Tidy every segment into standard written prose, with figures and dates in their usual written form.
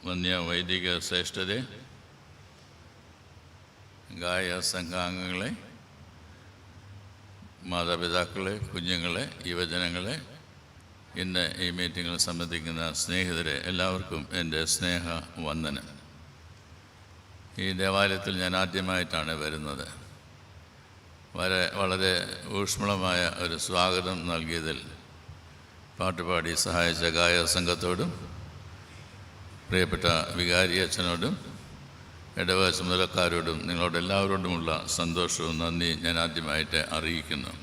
വന്യ വൈദിക ശ്രേഷ്ഠരെ, ഗായ സംഘാംഗങ്ങളെ, മാതാപിതാക്കളെ, കുഞ്ഞുങ്ങളെ, യുവജനങ്ങളെ, ഇന്ന് ഈ മീറ്റിങ്ങിൽ സംബന്ധിക്കുന്ന സ്നേഹിതരെ, എല്ലാവർക്കും എൻ്റെ സ്നേഹ വന്ദനം. ഈ ദേവാലയത്തിൽ ഞാൻ ആദ്യമായിട്ടാണ് വരുന്നത്. വളരെ ഊഷ്മളമായ ഒരു സ്വാഗതം നൽകിയതിൽ പാട്ടുപാടി സഹായിച്ച ഗായ സംഘത്തോടും പ്രിയപ്പെട്ട വികാരി അച്ഛനോടും ഇടവക ചുമതലക്കാരോടും നിങ്ങളോട് എല്ലാവരോടുമുള്ള സന്തോഷവും നന്ദി ഞാൻ ആദ്യമായിട്ട് അറിയിക്കുന്നു.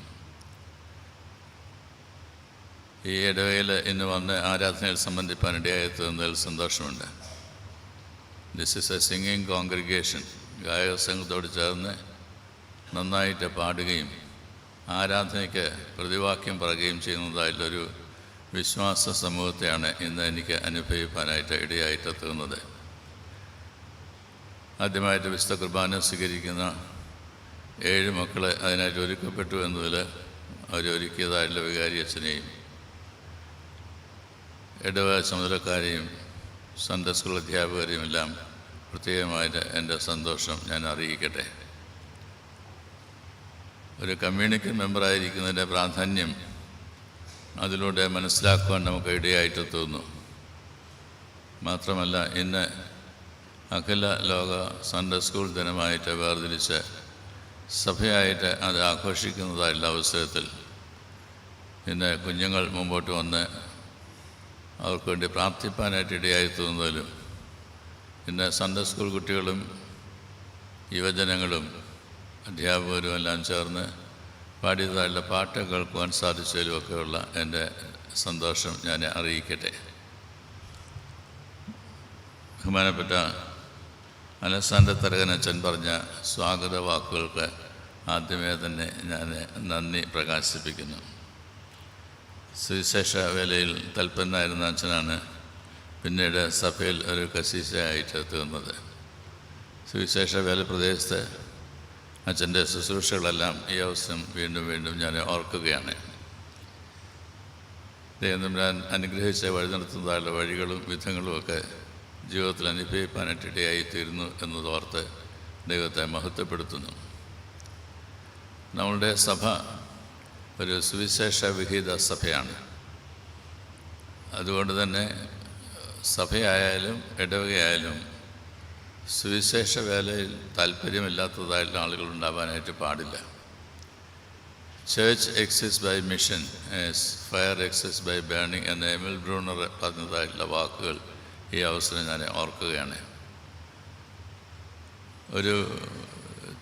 ഈ ഇടവകയിൽ ഇന്ന് വന്ന് ആരാധനയിൽ സംബന്ധിപ്പാനിടയായി തീർന്നതിൽ സന്തോഷമുണ്ട്. This is A singing congregation. ഗായക സംഘത്തോട് ചേർന്ന് നന്നായിട്ട് പാടുകയും ആരാധനയ്ക്ക് പ്രതിവാക്യം പറയുകയും ചെയ്യുന്നതായിട്ടുള്ളൊരു വിശ്വാസ സമൂഹത്തെയാണ് ഇന്ന് എനിക്ക് അനുഭവിക്കാനായിട്ട് ഇടയായിട്ട് തീർന്നത്. ആദ്യമായിട്ട് വിശുദ്ധ കുർബാന സ്വീകരിക്കുന്ന 7 മക്കൾ അതിനായിട്ട് ഒരുക്കപ്പെട്ടു എന്നതിൽ അവരൊരുക്കിയതായിട്ടുള്ള വികാരി അച്ഛനെയും ഇടവക ചുമതലക്കാരെയും സൺഡേ സ്കൂൾ അധ്യാപകരെയും എല്ലാം പ്രത്യേകമായിട്ട് എൻ്റെ സന്തോഷം ഞാൻ അറിയിക്കട്ടെ. ഒരു കമ്മ്യൂണിറ്റി മെമ്പറായിരിക്കുന്നതിൻ്റെ പ്രാധാന്യം അതിലൂടെ മനസ്സിലാക്കുവാൻ നമുക്ക് ഇടയായിട്ട് തോന്നുന്നു. മാത്രമല്ല, ഇന്ന് അഖില ലോക സൺഡേ സ്കൂൾ ദിനമായിട്ട് വേർതിരിച്ച് സഭയായിട്ട് അത് ആഘോഷിക്കുന്നതായുള്ള അവസരത്തിൽ ഇന്ന് കുഞ്ഞുങ്ങൾ മുമ്പോട്ട് വന്ന് അവർക്ക് വേണ്ടി പ്രാർത്ഥിപ്പാനായിട്ട് ഇടയായി തോന്നുന്നതിലും ഇന്ന് സൺഡേ സ്കൂൾ കുട്ടികളും യുവജനങ്ങളും അധ്യാപകരും എല്ലാം ചേർന്ന് പാടിയതായുള്ള പാട്ട് കേൾക്കുവാൻ സാധിച്ചതിലുമൊക്കെയുള്ള എൻ്റെ സന്തോഷം ഞാൻ അറിയിക്കട്ടെ. ബഹുമാനപ്പെട്ട അലക്സാണ്ടർ തരകനച്ചൻ പറഞ്ഞ സ്വാഗത വാക്കുകൾക്ക് ആദ്യമേ തന്നെ ഞാൻ നന്ദി പ്രകാശിപ്പിക്കുന്നു. സുവിശേഷ വേലയിൽ തൽപ്പന്നായിരുന്ന അച്ഛനാണ് പിന്നീട് സഭയിൽ ഒരു കശീശയായിട്ട് തീർന്നത്. സുവിശേഷ വേല പ്രദേശത്ത് അച്ഛൻ്റെ ശുശ്രൂഷകളെല്ലാം ഈ അവസരം വീണ്ടും ഞാൻ ഓർക്കുകയാണ്. ദൈവം അനുഗ്രഹിച്ച വഴി നടത്തുന്നതായുള്ള വഴികളും വിധങ്ങളുമൊക്കെ ജീവിതത്തിൽ അനുഭവിക്കാനായിട്ടിടയായിത്തീരുന്നു എന്നതോർത്ത് ദൈവത്തെ മഹത്വപ്പെടുത്തുന്നു. നമ്മളുടെ സഭ ഒരു സുവിശേഷ വിഹിത സഭയാണ്. അതുകൊണ്ട് തന്നെ സഭയായാലും ഇടവകയായാലും സുവിശേഷ വേലയിൽ താല്പര്യമില്ലാത്തതായിട്ടുള്ള ആളുകൾ ഉണ്ടാവാനായിട്ട് പാടില്ല. Church exist by mission as fire exist by burning എന്ന എമിൽ ബ്രൂണർ പറഞ്ഞതായിട്ടുള്ള വാക്കുകൾ ഈ അവസരം ഞാൻ ഓർക്കുകയാണ്. ഒരു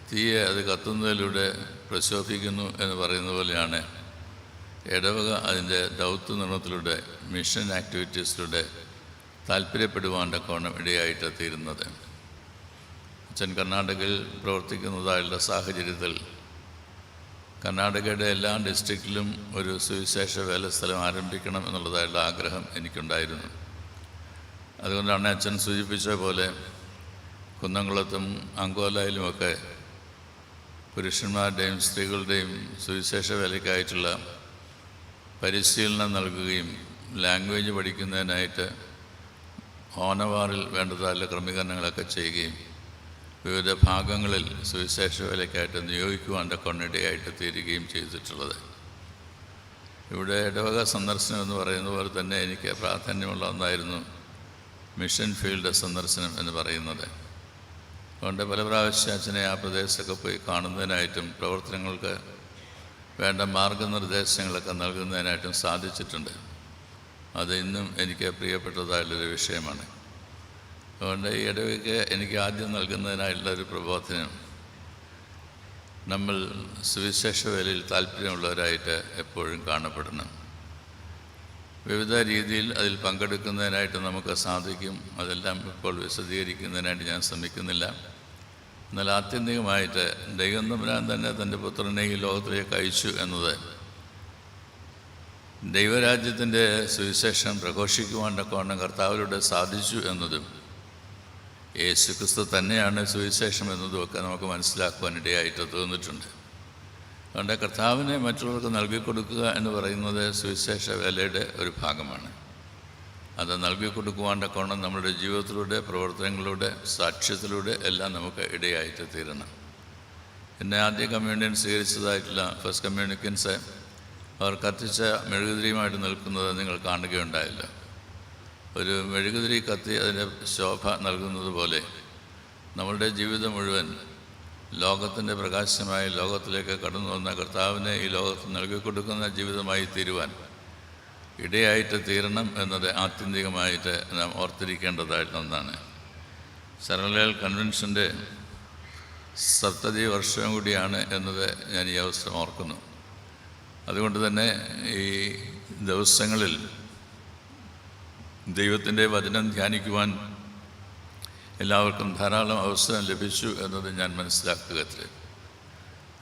തീയെ അത് കത്തുന്നതിലൂടെ പ്രശോഭിക്കുന്നു എന്ന് പറയുന്ന പോലെയാണ് ഇടവക അതിൻ്റെ ദൗത്യ നിർമ്മത്തിലൂടെ മിഷൻ ആക്ടിവിറ്റീസിലൂടെ താല്പര്യപ്പെടുവാൻ്റെ കോണം ഇടയായിട്ട് തീരുന്നത്. അച്ഛൻ കർണാടകയിൽ പ്രവർത്തിക്കുന്നതായുള്ള സാഹചര്യത്തിൽ കർണാടകയുടെ എല്ലാ ഡിസ്ട്രിക്റ്റിലും ഒരു സുവിശേഷ വേല സ്ഥലം ആരംഭിക്കണം എന്നുള്ളതായുള്ള ആഗ്രഹം എനിക്കുണ്ടായിരുന്നു. അതുകൊണ്ടാണ് അച്ഛൻ സൂചിപ്പിച്ച പോലെ കുന്നംകുളത്തും അങ്കോലയിലുമൊക്കെ പുരുഷന്മാരുടെയും സ്ത്രീകളുടെയും സുവിശേഷ വേലയ്ക്കായിട്ടുള്ള പരിശീലനം നൽകുകയും ലാംഗ്വേജ് പഠിക്കുന്നതിനായിട്ട് ഓണവാറിൽ വേണ്ടതായുള്ള ക്രമീകരണങ്ങളൊക്കെ ചെയ്യുകയും വിവിധ ഭാഗങ്ങളിൽ സുവിശേഷ വേലയ്ക്കായിട്ട് നിയോഗിക്കുവാൻ്റെ കൊണ്ടിടയായിട്ട് തീരുകയും ചെയ്തിട്ടുള്ളത്. ഇവിടെ ഇടവക സന്ദർശനം എന്ന് പറയുന്ന പോലെ തന്നെ എനിക്ക് പ്രാധാന്യമുള്ള ഒന്നായിരുന്നു മിഷൻ ഫീൽഡ് സന്ദർശനം എന്ന് പറയുന്നത്. അതുകൊണ്ട് പല പ്രാവശ്യം അച്ഛനെ ആ പ്രദേശത്തൊക്കെ പോയി കാണുന്നതിനായിട്ടും പ്രവർത്തനങ്ങൾക്ക് വേണ്ട മാർഗനിർദ്ദേശങ്ങളൊക്കെ നൽകുന്നതിനായിട്ടും സാധിച്ചിട്ടുണ്ട്. അത് ഇന്നും എനിക്ക് പ്രിയപ്പെട്ടതായുള്ളൊരു വിഷയമാണ്. അതുകൊണ്ട് ഈ ഇടവയ്ക്ക് എനിക്ക് ആദ്യം നൽകുന്നതിനായിട്ടുള്ളൊരു പ്രബോധനം, നമ്മൾ സുവിശേഷ വേലയിൽ താല്പര്യമുള്ളവരായിട്ട് എപ്പോഴും കാണപ്പെടണം. വിവിധ രീതിയിൽ അതിൽ പങ്കെടുക്കുന്നതിനായിട്ട് നമുക്ക് സാധിക്കും. അതെല്ലാം ഇപ്പോൾ വിശദീകരിക്കുന്നതിനായിട്ട് ഞാൻ ശ്രമിക്കുന്നില്ല. എന്നാൽ ആത്യന്തികമായിട്ട് ദൈവം തമ്പുരാൻ തന്നെ തൻ്റെ പുത്രനെ ഈ ലോകത്തിലേക്ക് അയച്ചു എന്നത് ദൈവരാജ്യത്തിൻ്റെ സുവിശേഷം പ്രഘോഷിക്കുവാൻ്റെ കോണം കർത്താവിലൂടെ സാധിച്ചു എന്നതും യേശുക്രിസ്തു തന്നെയാണ് സുവിശേഷം എന്നതുമൊക്കെ നമുക്ക് മനസ്സിലാക്കുവാനിടയായിട്ട് തോന്നിയിട്ടുണ്ട്. അതുകൊണ്ട് കർത്താവിനെ മറ്റുള്ളവർക്ക് നൽകിക്കൊടുക്കുക എന്ന് പറയുന്നത് സുവിശേഷ വേലയുടെ ഒരു ഭാഗമാണ്. അത് നൽകി കൊടുക്കുവാൻ്റെ കോണം നമ്മുടെ ജീവിതത്തിലൂടെ, പ്രവർത്തനങ്ങളിലൂടെ, സാക്ഷ്യത്തിലൂടെ എല്ലാം നമുക്ക് ഇടയായിട്ട് തീരണം. എന്നെ ആദ്യ കമ്മ്യൂണിയൻ സ്വീകരിച്ചതായിട്ടുള്ള ഫസ്റ്റ് കമ്മ്യൂണിക്കൻസ് അവർ കത്തിച്ച മെഴുകുതിരിയുമായിട്ട് നിൽക്കുന്നത് നിങ്ങൾ കാണുകയുണ്ടായില്ല. ഒരു മെഴുകുതിരി കത്തി അതിൻ്റെ ശോഭ നൽകുന്നത് പോലെ നമ്മളുടെ ജീവിതം മുഴുവൻ ലോകത്തിൻ്റെ പ്രകാശമായി ലോകത്തിലേക്ക് കടന്നു വന്ന കർത്താവിനെ ഈ ലോകത്ത് നൽകി കൊടുക്കുന്ന ജീവിതമായി തീരുവാൻ ഇടയായിട്ട് തീരണം എന്നത് ആത്യന്തികമായിട്ട് നാം ഓർത്തിരിക്കേണ്ടതായിട്ടുള്ള ഒന്നാണ്. സർവകലാശാല കൺവെൻഷൻ്റെ 70 വർഷം കൂടിയാണ് എന്നത് ഞാൻ ഈ അവസരം ഓർക്കുന്നു. അതുകൊണ്ട് തന്നെ ഈ ദിവസങ്ങളിൽ ദൈവത്തിൻ്റെ വചനം ധ്യാനിക്കുവാൻ എല്ലാവർക്കും ധാരാളം അവസരം ലഭിച്ചു എന്നത് ഞാൻ മനസ്സിലാക്കുകയത്രേ.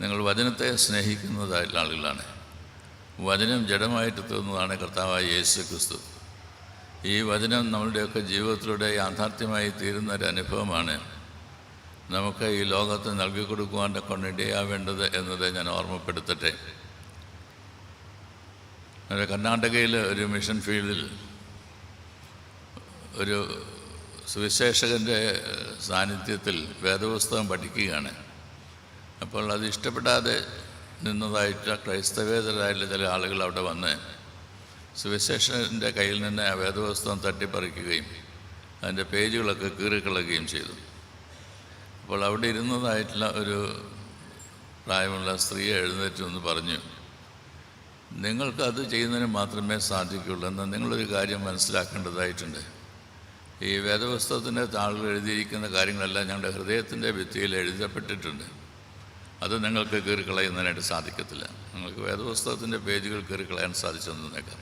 നിങ്ങൾ വചനത്തെ സ്നേഹിക്കുന്നതായിട്ടുള്ള ആളുകളാണ്. വചനം ജഡമായിട്ട് തീർന്നതാണ് കർത്താവായ യേശു ക്രിസ്തു. ഈ വചനം നമ്മളുടെയൊക്കെ ജീവിതത്തിലൂടെ യാഥാർത്ഥ്യമായി തീരുന്നൊരു അനുഭവമാണ് നമുക്ക് ഈ ലോകത്ത് നൽകി കൊടുക്കുവാൻ കൊണ്ടിടയാവേണ്ടത് എന്നത് ഞാൻ ഓർമ്മപ്പെടുത്തട്ടെ. കർണാടകയിൽ ഒരു മിഷൻ ഫീൽഡിൽ ഒരു സുവിശേഷകൻ്റെ സാന്നിധ്യത്തിൽ വേദപുസ്തകം പഠിക്കുകയാണ്. അപ്പോൾ അത് ഇഷ്ടപ്പെടാതെ നിന്നതായിട്ട് ക്രൈസ്തവേതരായിട്ടുള്ള ചില ആളുകൾ അവിടെ വന്ന് സുവിശേഷൻ്റെ കയ്യിൽ നിന്ന് ആ വേദപുസ്തകം തട്ടിപ്പറിക്കുകയും അതിൻ്റെ പേജുകളൊക്കെ കീറിക്കളയുകയും ചെയ്തു. അപ്പോൾ അവിടെ ഇരുന്നതായിട്ടുള്ള ഒരു പ്രായമുള്ള സ്ത്രീയെ എഴുന്നേറ്റ് എന്ന് പറഞ്ഞു, നിങ്ങൾക്കത് ചെയ്യുന്നതിന് മാത്രമേ സാധിക്കുകയുള്ളൂ. എന്നാൽ നിങ്ങളൊരു കാര്യം മനസ്സിലാക്കേണ്ടതായിട്ടുണ്ട്. ഈ വേദപുസ്തകത്തിൻ്റെ താളുകൾ എഴുതിയിരിക്കുന്ന കാര്യങ്ങളെല്ലാം ഞങ്ങളുടെ ഹൃദയത്തിൻ്റെ ഭിത്തിയിൽ എഴുതപ്പെട്ടിട്ടുണ്ട്. അത് നിങ്ങൾക്ക് കീറിക്കളയുന്നതിനായിട്ട് സാധിക്കത്തില്ല. നിങ്ങൾക്ക് വേദപുസ്തകത്തിൻ്റെ പേജുകൾ കീറിക്കളയാൻ സാധിച്ചെന്നേക്കാം,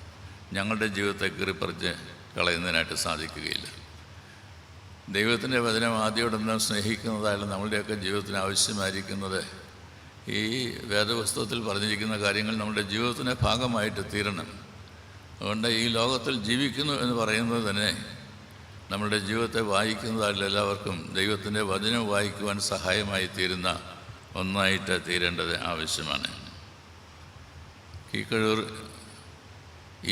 ഞങ്ങളുടെ ജീവിതത്തെ കീറിപ്പറിച്ച് കളയുന്നതിനായിട്ട് സാധിക്കുകയില്ല. ദൈവത്തിൻ്റെ വചനം ആദ്യോടൊന്ന് സ്നേഹിക്കുന്നതായാലും നമ്മളുടെയൊക്കെ ജീവിതത്തിന് ആവശ്യമായിരിക്കുന്നത് ഈ വേദപുസ്തകത്തിൽ പറഞ്ഞിരിക്കുന്ന കാര്യങ്ങൾ നമ്മുടെ ജീവിതത്തിൻ്റെ ഭാഗമായിട്ട് തീരണം. അതുകൊണ്ട് ഈ ലോകത്തിൽ ജീവിക്കുന്നു എന്ന് പറയുന്നത് തന്നെ നമ്മുടെ ജീവിതത്തെ വായിക്കുന്നതായാലും എല്ലാവർക്കും ദൈവത്തിൻ്റെ വചനം വായിക്കുവാൻ സഹായമായി തീരുന്ന ഒന്നായിട്ട് തീരേണ്ടത് ആവശ്യമാണ്. കീക്കഴൂർ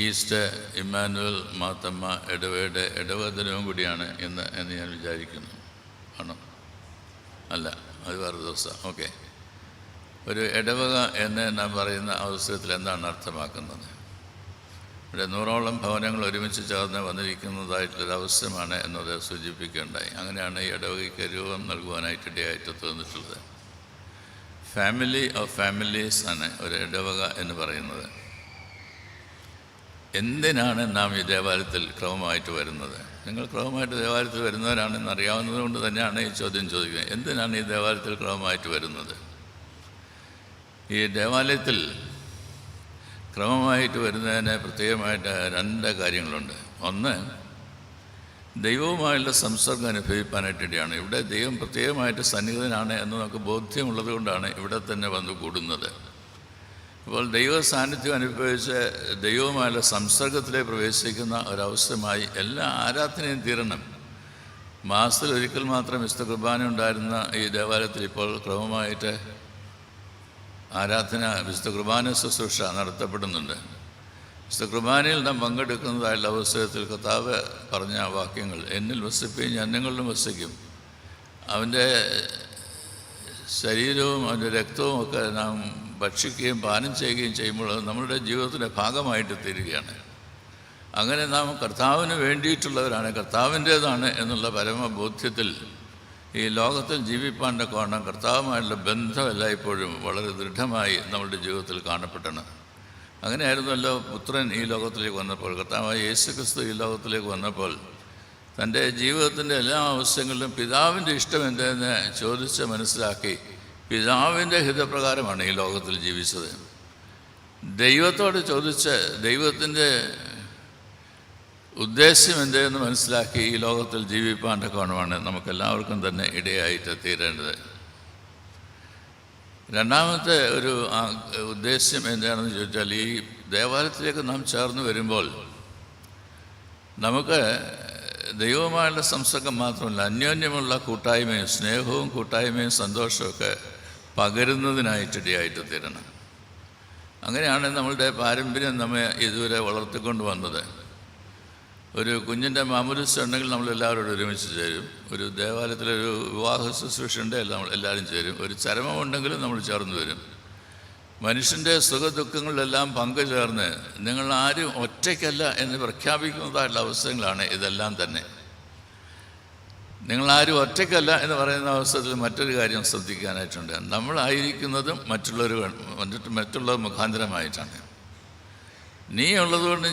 ഈസ്റ്റ് ഇമ്മാനുവൽ മാത്തമ്മ ഇടവയുടെ ഇടവദിനവും കൂടിയാണ് എന്ന് ഞാൻ വിചാരിക്കുന്നു. ആണോ? അല്ല, അത് വേറെ ദിവസം. ഓക്കെ. ഒരു ഇടവക എന്ന് നാം പറയുന്ന അവസരത്തിൽ എന്താണ് അർത്ഥമാക്കുന്നത്? ഇവിടെ 100ഓളം ഭവനങ്ങൾ ഒരുമിച്ച് ചേർന്ന് വന്നിരിക്കുന്നതായിട്ടുള്ളൊരു അവസരമാണ് എന്നത് സൂചിപ്പിക്കുകയുണ്ടായി. അങ്ങനെയാണ് ഈ ഇടവകയ്ക്ക് രൂപം നൽകുവാനായിട്ട് ഇടയായിട്ട് തോന്നിയിട്ടുള്ളത്. ഫാമിലി ഓഫ് ഫാമിലീസ് ആണ് ഒരു ഇടവക എന്ന് പറയുന്നത്. എന്തിനാണ് നാം ഈ ദേവാലയത്തിൽ ക്രമമായിട്ട് വരുന്നത്? നിങ്ങൾ ക്രമമായിട്ട് ദേവാലയത്തിൽ വരുന്നവരാണെന്ന് അറിയാവുന്നത് കൊണ്ട് തന്നെയാണ് ഈ ചോദ്യം ചോദിക്കുന്നത്. എന്തിനാണ് ഈ ദേവാലയത്തിൽ ക്രമമായിട്ട് വരുന്നത്? ഈ ദേവാലയത്തിൽ ക്രമമായിട്ട് വരുന്നതിന് പ്രത്യേകമായിട്ട് 2 കാര്യങ്ങളുണ്ട്. ഒന്ന്, ദൈവവുമായുള്ള സംസർഗം അനുഭവിക്കാനായിട്ടിടെയാണ്. ഇവിടെ ദൈവം പ്രത്യേകമായിട്ട് സന്നിഹിതനാണ് എന്ന് നമുക്ക് ബോധ്യമുള്ളത് കൊണ്ടാണ് ഇവിടെ തന്നെ വന്നു കൂടുന്നത്. അപ്പോൾ ദൈവ സാന്നിധ്യം അനുഭവിച്ച് ദൈവവുമായുള്ള സംസർഗത്തിലേക്ക് പ്രവേശിക്കുന്ന ഒരവസരമായി എല്ലാ ആരാധനയും തീരണം. മാസത്തിൽ ഒരിക്കൽ മാത്രം വിശുദ്ധ കുർബാന ഉണ്ടായിരുന്ന ഈ ദേവാലയത്തിൽ ഇപ്പോൾ ക്രമമായിട്ട് ആരാധന, വിശുദ്ധ കുർബാന ശുശ്രൂഷ നടത്തപ്പെടുന്നുണ്ട്. വിശുദ്ധ കുർബാനയിൽ നാം പങ്കെടുക്കുന്നതായുള്ള അവസരത്തിൽ കർത്താവ് പറഞ്ഞ വാക്യങ്ങൾ, എന്നിൽ വസിക്കുകയും ഞാൻ നിങ്ങളിലും വസിക്കും, അവൻ്റെ ശരീരവും അവൻ്റെ രക്തവും ഒക്കെ നാം ഭക്ഷിക്കുകയും പാനം ചെയ്യുകയും ചെയ്യുമ്പോൾ നമ്മളുടെ ജീവിതത്തിൻ്റെ ഭാഗമായിട്ട് തീരുകയാണ്. അങ്ങനെ നാം കർത്താവിന് വേണ്ടിയിട്ടുള്ളവരാണ്, കർത്താവിൻ്റേതാണ് എന്നുള്ള പരമബോധ്യത്തിൽ ഈ ലോകത്തിൽ ജീവിപ്പാൻ്റെ കോണം കർത്താവുമായുള്ള ബന്ധം എല്ലായ്പ്പോഴും വളരെ ദൃഢമായി നമ്മളുടെ ജീവിതത്തിൽ കാണപ്പെടണം. അങ്ങനെയായിരുന്നല്ലോ പുത്രൻ ഈ ലോകത്തിലേക്ക് വന്നപ്പോൾ, കർത്താവായ യേശു ക്രിസ്തു ഈ ലോകത്തിലേക്ക് വന്നപ്പോൾ തൻ്റെ ജീവിതത്തിൻ്റെ എല്ലാ ആവശ്യങ്ങളിലും പിതാവിൻ്റെ ഇഷ്ടം എന്തെന്ന് ചോദിച്ച് മനസ്സിലാക്കി പിതാവിൻ്റെ ഹിതപ്രകാരമാണ് ഈ ലോകത്തിൽ ജീവിച്ചത്. ദൈവത്തോട് ചോദിച്ച് ദൈവത്തിൻ്റെ ഉദ്ദേശ്യം എന്തെന്ന് മനസ്സിലാക്കി ഈ ലോകത്തിൽ ജീവിപ്പാൻ്റെ കോണമാണ് നമുക്കെല്ലാവർക്കും തന്നെ ഇടയായിട്ട് തീരേണ്ടത്. രണ്ടാമത്തെ ഒരു ഉദ്ദേശ്യം എന്താണെന്ന് ചോദിച്ചാൽ, ഈ ദേവാലയത്തിലേക്ക് നാം ചേർന്ന് വരുമ്പോൾ നമുക്ക് ദൈവവുമായുള്ള സംസർഗം മാത്രമല്ല, അന്യോന്യമുള്ള കൂട്ടായ്മയും സ്നേഹവും കൂട്ടായ്മയും സന്തോഷമൊക്കെ പകരുന്നതിനായിട്ടിടയായിട്ട് തീരണം. അങ്ങനെയാണ് നമ്മളുടെ പാരമ്പര്യം നമ്മെ ഇതുവരെ വളർത്തിക്കൊണ്ട് വന്നത്. ഒരു കുഞ്ഞിൻ്റെ മാമോദിസ ഉണ്ടെങ്കിൽ നമ്മളെല്ലാവരോടും ഒരുമിച്ച് ചേരും. ഒരു ദേവാലയത്തിലൊരു വിവാഹ ശുശ്രൂഷ ഉണ്ടെങ്കിൽ നമ്മൾ എല്ലാവരും ചേരും. ഒരു ചരമമുണ്ടെങ്കിലും നമ്മൾ ചേർന്ന് വരും. മനുഷ്യൻ്റെ സുഖദുഃഖങ്ങളിലെല്ലാം പങ്കുചേർന്ന് നിങ്ങൾ ആരും ഒറ്റയ്ക്കല്ല എന്ന് പ്രഖ്യാപിക്കുന്നതായിട്ടുള്ള അവസരങ്ങളാണ് ഇതെല്ലാം തന്നെ. നിങ്ങളാരും ഒറ്റയ്ക്കല്ല എന്ന് പറയുന്ന അവസരത്തിൽ മറ്റൊരു കാര്യം ശ്രദ്ധിക്കാനായിട്ടുണ്ട്. നമ്മളായിരിക്കുന്നതും മറ്റുള്ളവർ മുഖാന്തരമായിട്ടാണ്. നീ ഉള്ളതുകൊണ്ട്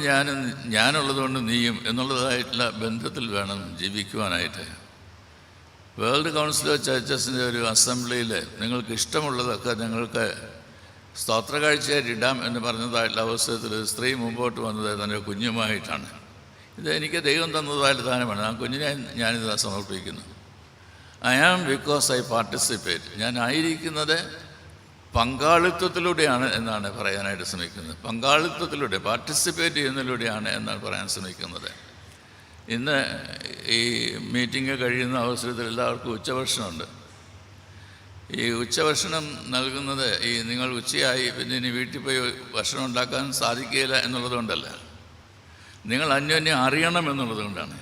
ഞാനുള്ളതുകൊണ്ട് നീയും എന്നുള്ളതായിട്ടുള്ള ബന്ധത്തിൽ വേണം ജീവിക്കുവാനായിട്ട്. വേൾഡ് കൗൺസിൽ ഓഫ് ചർച്ചസിൻ്റെ ഒരു അസംബ്ലിയിൽ നിങ്ങൾക്ക് ഇഷ്ടമുള്ളതൊക്കെ നിങ്ങൾക്ക് സ്തോത്രകാഴ്ചയായിട്ട് ഇടാം എന്ന് പറഞ്ഞതായിട്ടുള്ള അവസരത്തിൽ ഒരു സ്ത്രീ മുമ്പോട്ട് വന്നത് തൻ്റെ കുഞ്ഞുമായിട്ടാണ്. ഇത് എനിക്ക് ദൈവം തന്നതായിട്ട് ദാനമാണ്. ആ കുഞ്ഞിനെ ഞാനിത് സമർപ്പിക്കുന്നു. I am because I participate. ഞാൻ ആയിരിക്കുന്നത് പങ്കാളിത്തത്തിലൂടെയാണ് എന്നാണ് പറയാനായിട്ട് ശ്രമിക്കുന്നത്. പങ്കാളിത്തത്തിലൂടെ, പാർട്ടിസിപ്പേറ്റ് ചെയ്യുന്നതിലൂടെയാണ് എന്നാണ് പറയാൻ ശ്രമിക്കുന്നത്. ഇന്ന് ഈ മീറ്റിംഗ് കഴിയുന്ന അവസരത്തിൽ എല്ലാവർക്കും ഉച്ചഭക്ഷണമുണ്ട്. ഈ ഉച്ചഭക്ഷണം നൽകുന്നത് നിങ്ങൾ ഉച്ചയായി പിന്നെ ഇനി വീട്ടിൽ പോയി ഭക്ഷണം ഉണ്ടാക്കാൻ സാധിക്കുകയില്ല എന്നുള്ളതുകൊണ്ടല്ല, നിങ്ങൾ അന്യോന്യം അറിയണം എന്നുള്ളതുകൊണ്ടാണ്.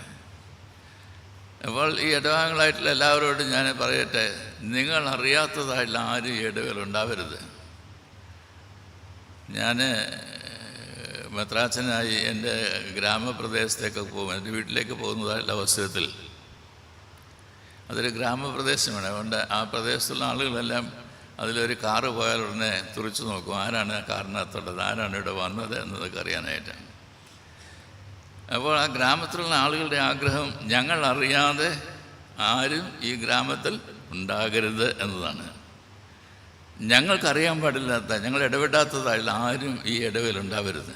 അപ്പോൾ ഈ ഇടവകങ്ങളായിട്ടുള്ള എല്ലാവരോടും ഞാൻ പറയട്ടെ, നിങ്ങൾ അറിയാത്തതായിട്ടുള്ള ആരും ഇടവകളുണ്ടാവരുത്. ഞാൻ മെത്രാച്ചനായി എൻ്റെ ഗ്രാമപ്രദേശത്തേക്ക് പോകും, എൻ്റെ വീട്ടിലേക്ക് പോകുന്നതായിട്ടുള്ള അവസരത്തിൽ അതൊരു ഗ്രാമപ്രദേശമാണ്. അതുകൊണ്ട് ആ പ്രദേശത്തുള്ള ആളുകളെല്ലാം അതിലൊരു കാറ് പോയാൽ ഉടനെ തുറിച്ചു നോക്കും, ആരാണ് ആ കാറിനകത്തുള്ളത്, ആരാണ് ഇവിടെ വന്നത് എന്നതൊക്കെ അറിയാനായിട്ടാണ്. അപ്പോൾ ആ ഗ്രാമത്തിലുള്ള ആളുകളുടെ ആഗ്രഹം ഞങ്ങൾ അറിയാതെ ആരും ഈ ഗ്രാമത്തിൽ ഉണ്ടാകരുത് എന്നതാണ്. ഞങ്ങൾക്കറിയാൻ പാടില്ലാത്ത, ഞങ്ങൾ ഇടപെടാത്തതായുള്ള ആരും ഈ ഇടവയിലുണ്ടാവരുത്.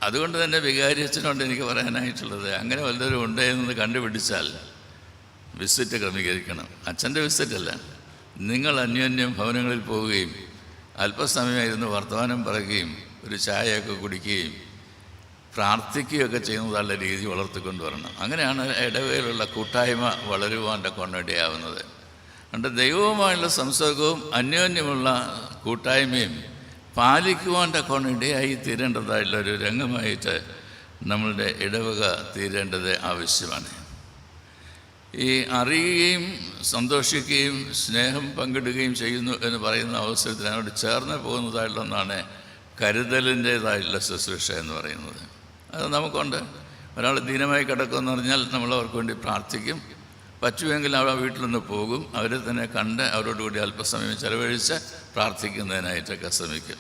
അതുകൊണ്ട് തന്നെ വികാരി അച്ഛനോട് എനിക്ക് പറയാനായിട്ടുള്ളത്, അങ്ങനെ വല്ലവരും ഉണ്ടെന്ന് കണ്ടുപിടിച്ചാൽ വിസിറ്റ് ക്രമീകരിക്കണം. അച്ഛൻ്റെ വിസിറ്റല്ല, നിങ്ങൾ അന്യോന്യം ഭവനങ്ങളിൽ പോവുകയും അല്പസമയമായിരുന്നു വർത്തമാനം പറയുകയും ഒരു ചായയൊക്കെ കുടിക്കുകയും പ്രാർത്ഥിക്കുകയൊക്കെ ചെയ്യുന്നതായുള്ള രീതി വളർത്തിക്കൊണ്ട് വരണം. അങ്ങനെയാണ് ഇടവയിലുള്ള കൂട്ടായ്മ വളരുവാൻ്റെ കൊണ്ടിടയാവുന്നത്. അതുകൊണ്ട് ദൈവവുമായുള്ള സംസർഗവും അന്യോന്യമുള്ള കൂട്ടായ്മയും പാലിക്കുവാൻ്റെ കൊണ്ടിടയായി തീരേണ്ടതായിട്ടുള്ള ഒരു രംഗമായിട്ട് നമ്മളുടെ ഇടവക തീരേണ്ടത് ആവശ്യമാണ്. ഈ അറിയുകയും സന്തോഷിക്കുകയും സ്നേഹം പങ്കിടുകയും ചെയ്യുന്നു എന്ന് പറയുന്ന അവസരത്തിൽ അതിനോട് ചേർന്ന് പോകുന്നതായിട്ടുള്ള ഒന്നാണ് കരുതലിൻ്റേതായിട്ടുള്ള ശുശ്രൂഷ എന്ന് പറയുന്നത്. അത് നമുക്കുണ്ട്. ഒരാൾ ദീനമായി കിടക്കുമെന്ന് പറഞ്ഞാൽ നമ്മൾ അവർക്ക് വേണ്ടി പ്രാർത്ഥിക്കും. പറ്റുമെങ്കിൽ അവർ വീട്ടിൽ നിന്ന് പോകും, അവരെ തന്നെ കണ്ട് അവരോടുകൂടി അല്പസമയം ചെലവഴിച്ച് പ്രാർത്ഥിക്കുന്നതിനായിട്ടൊക്കെ ശ്രമിക്കും.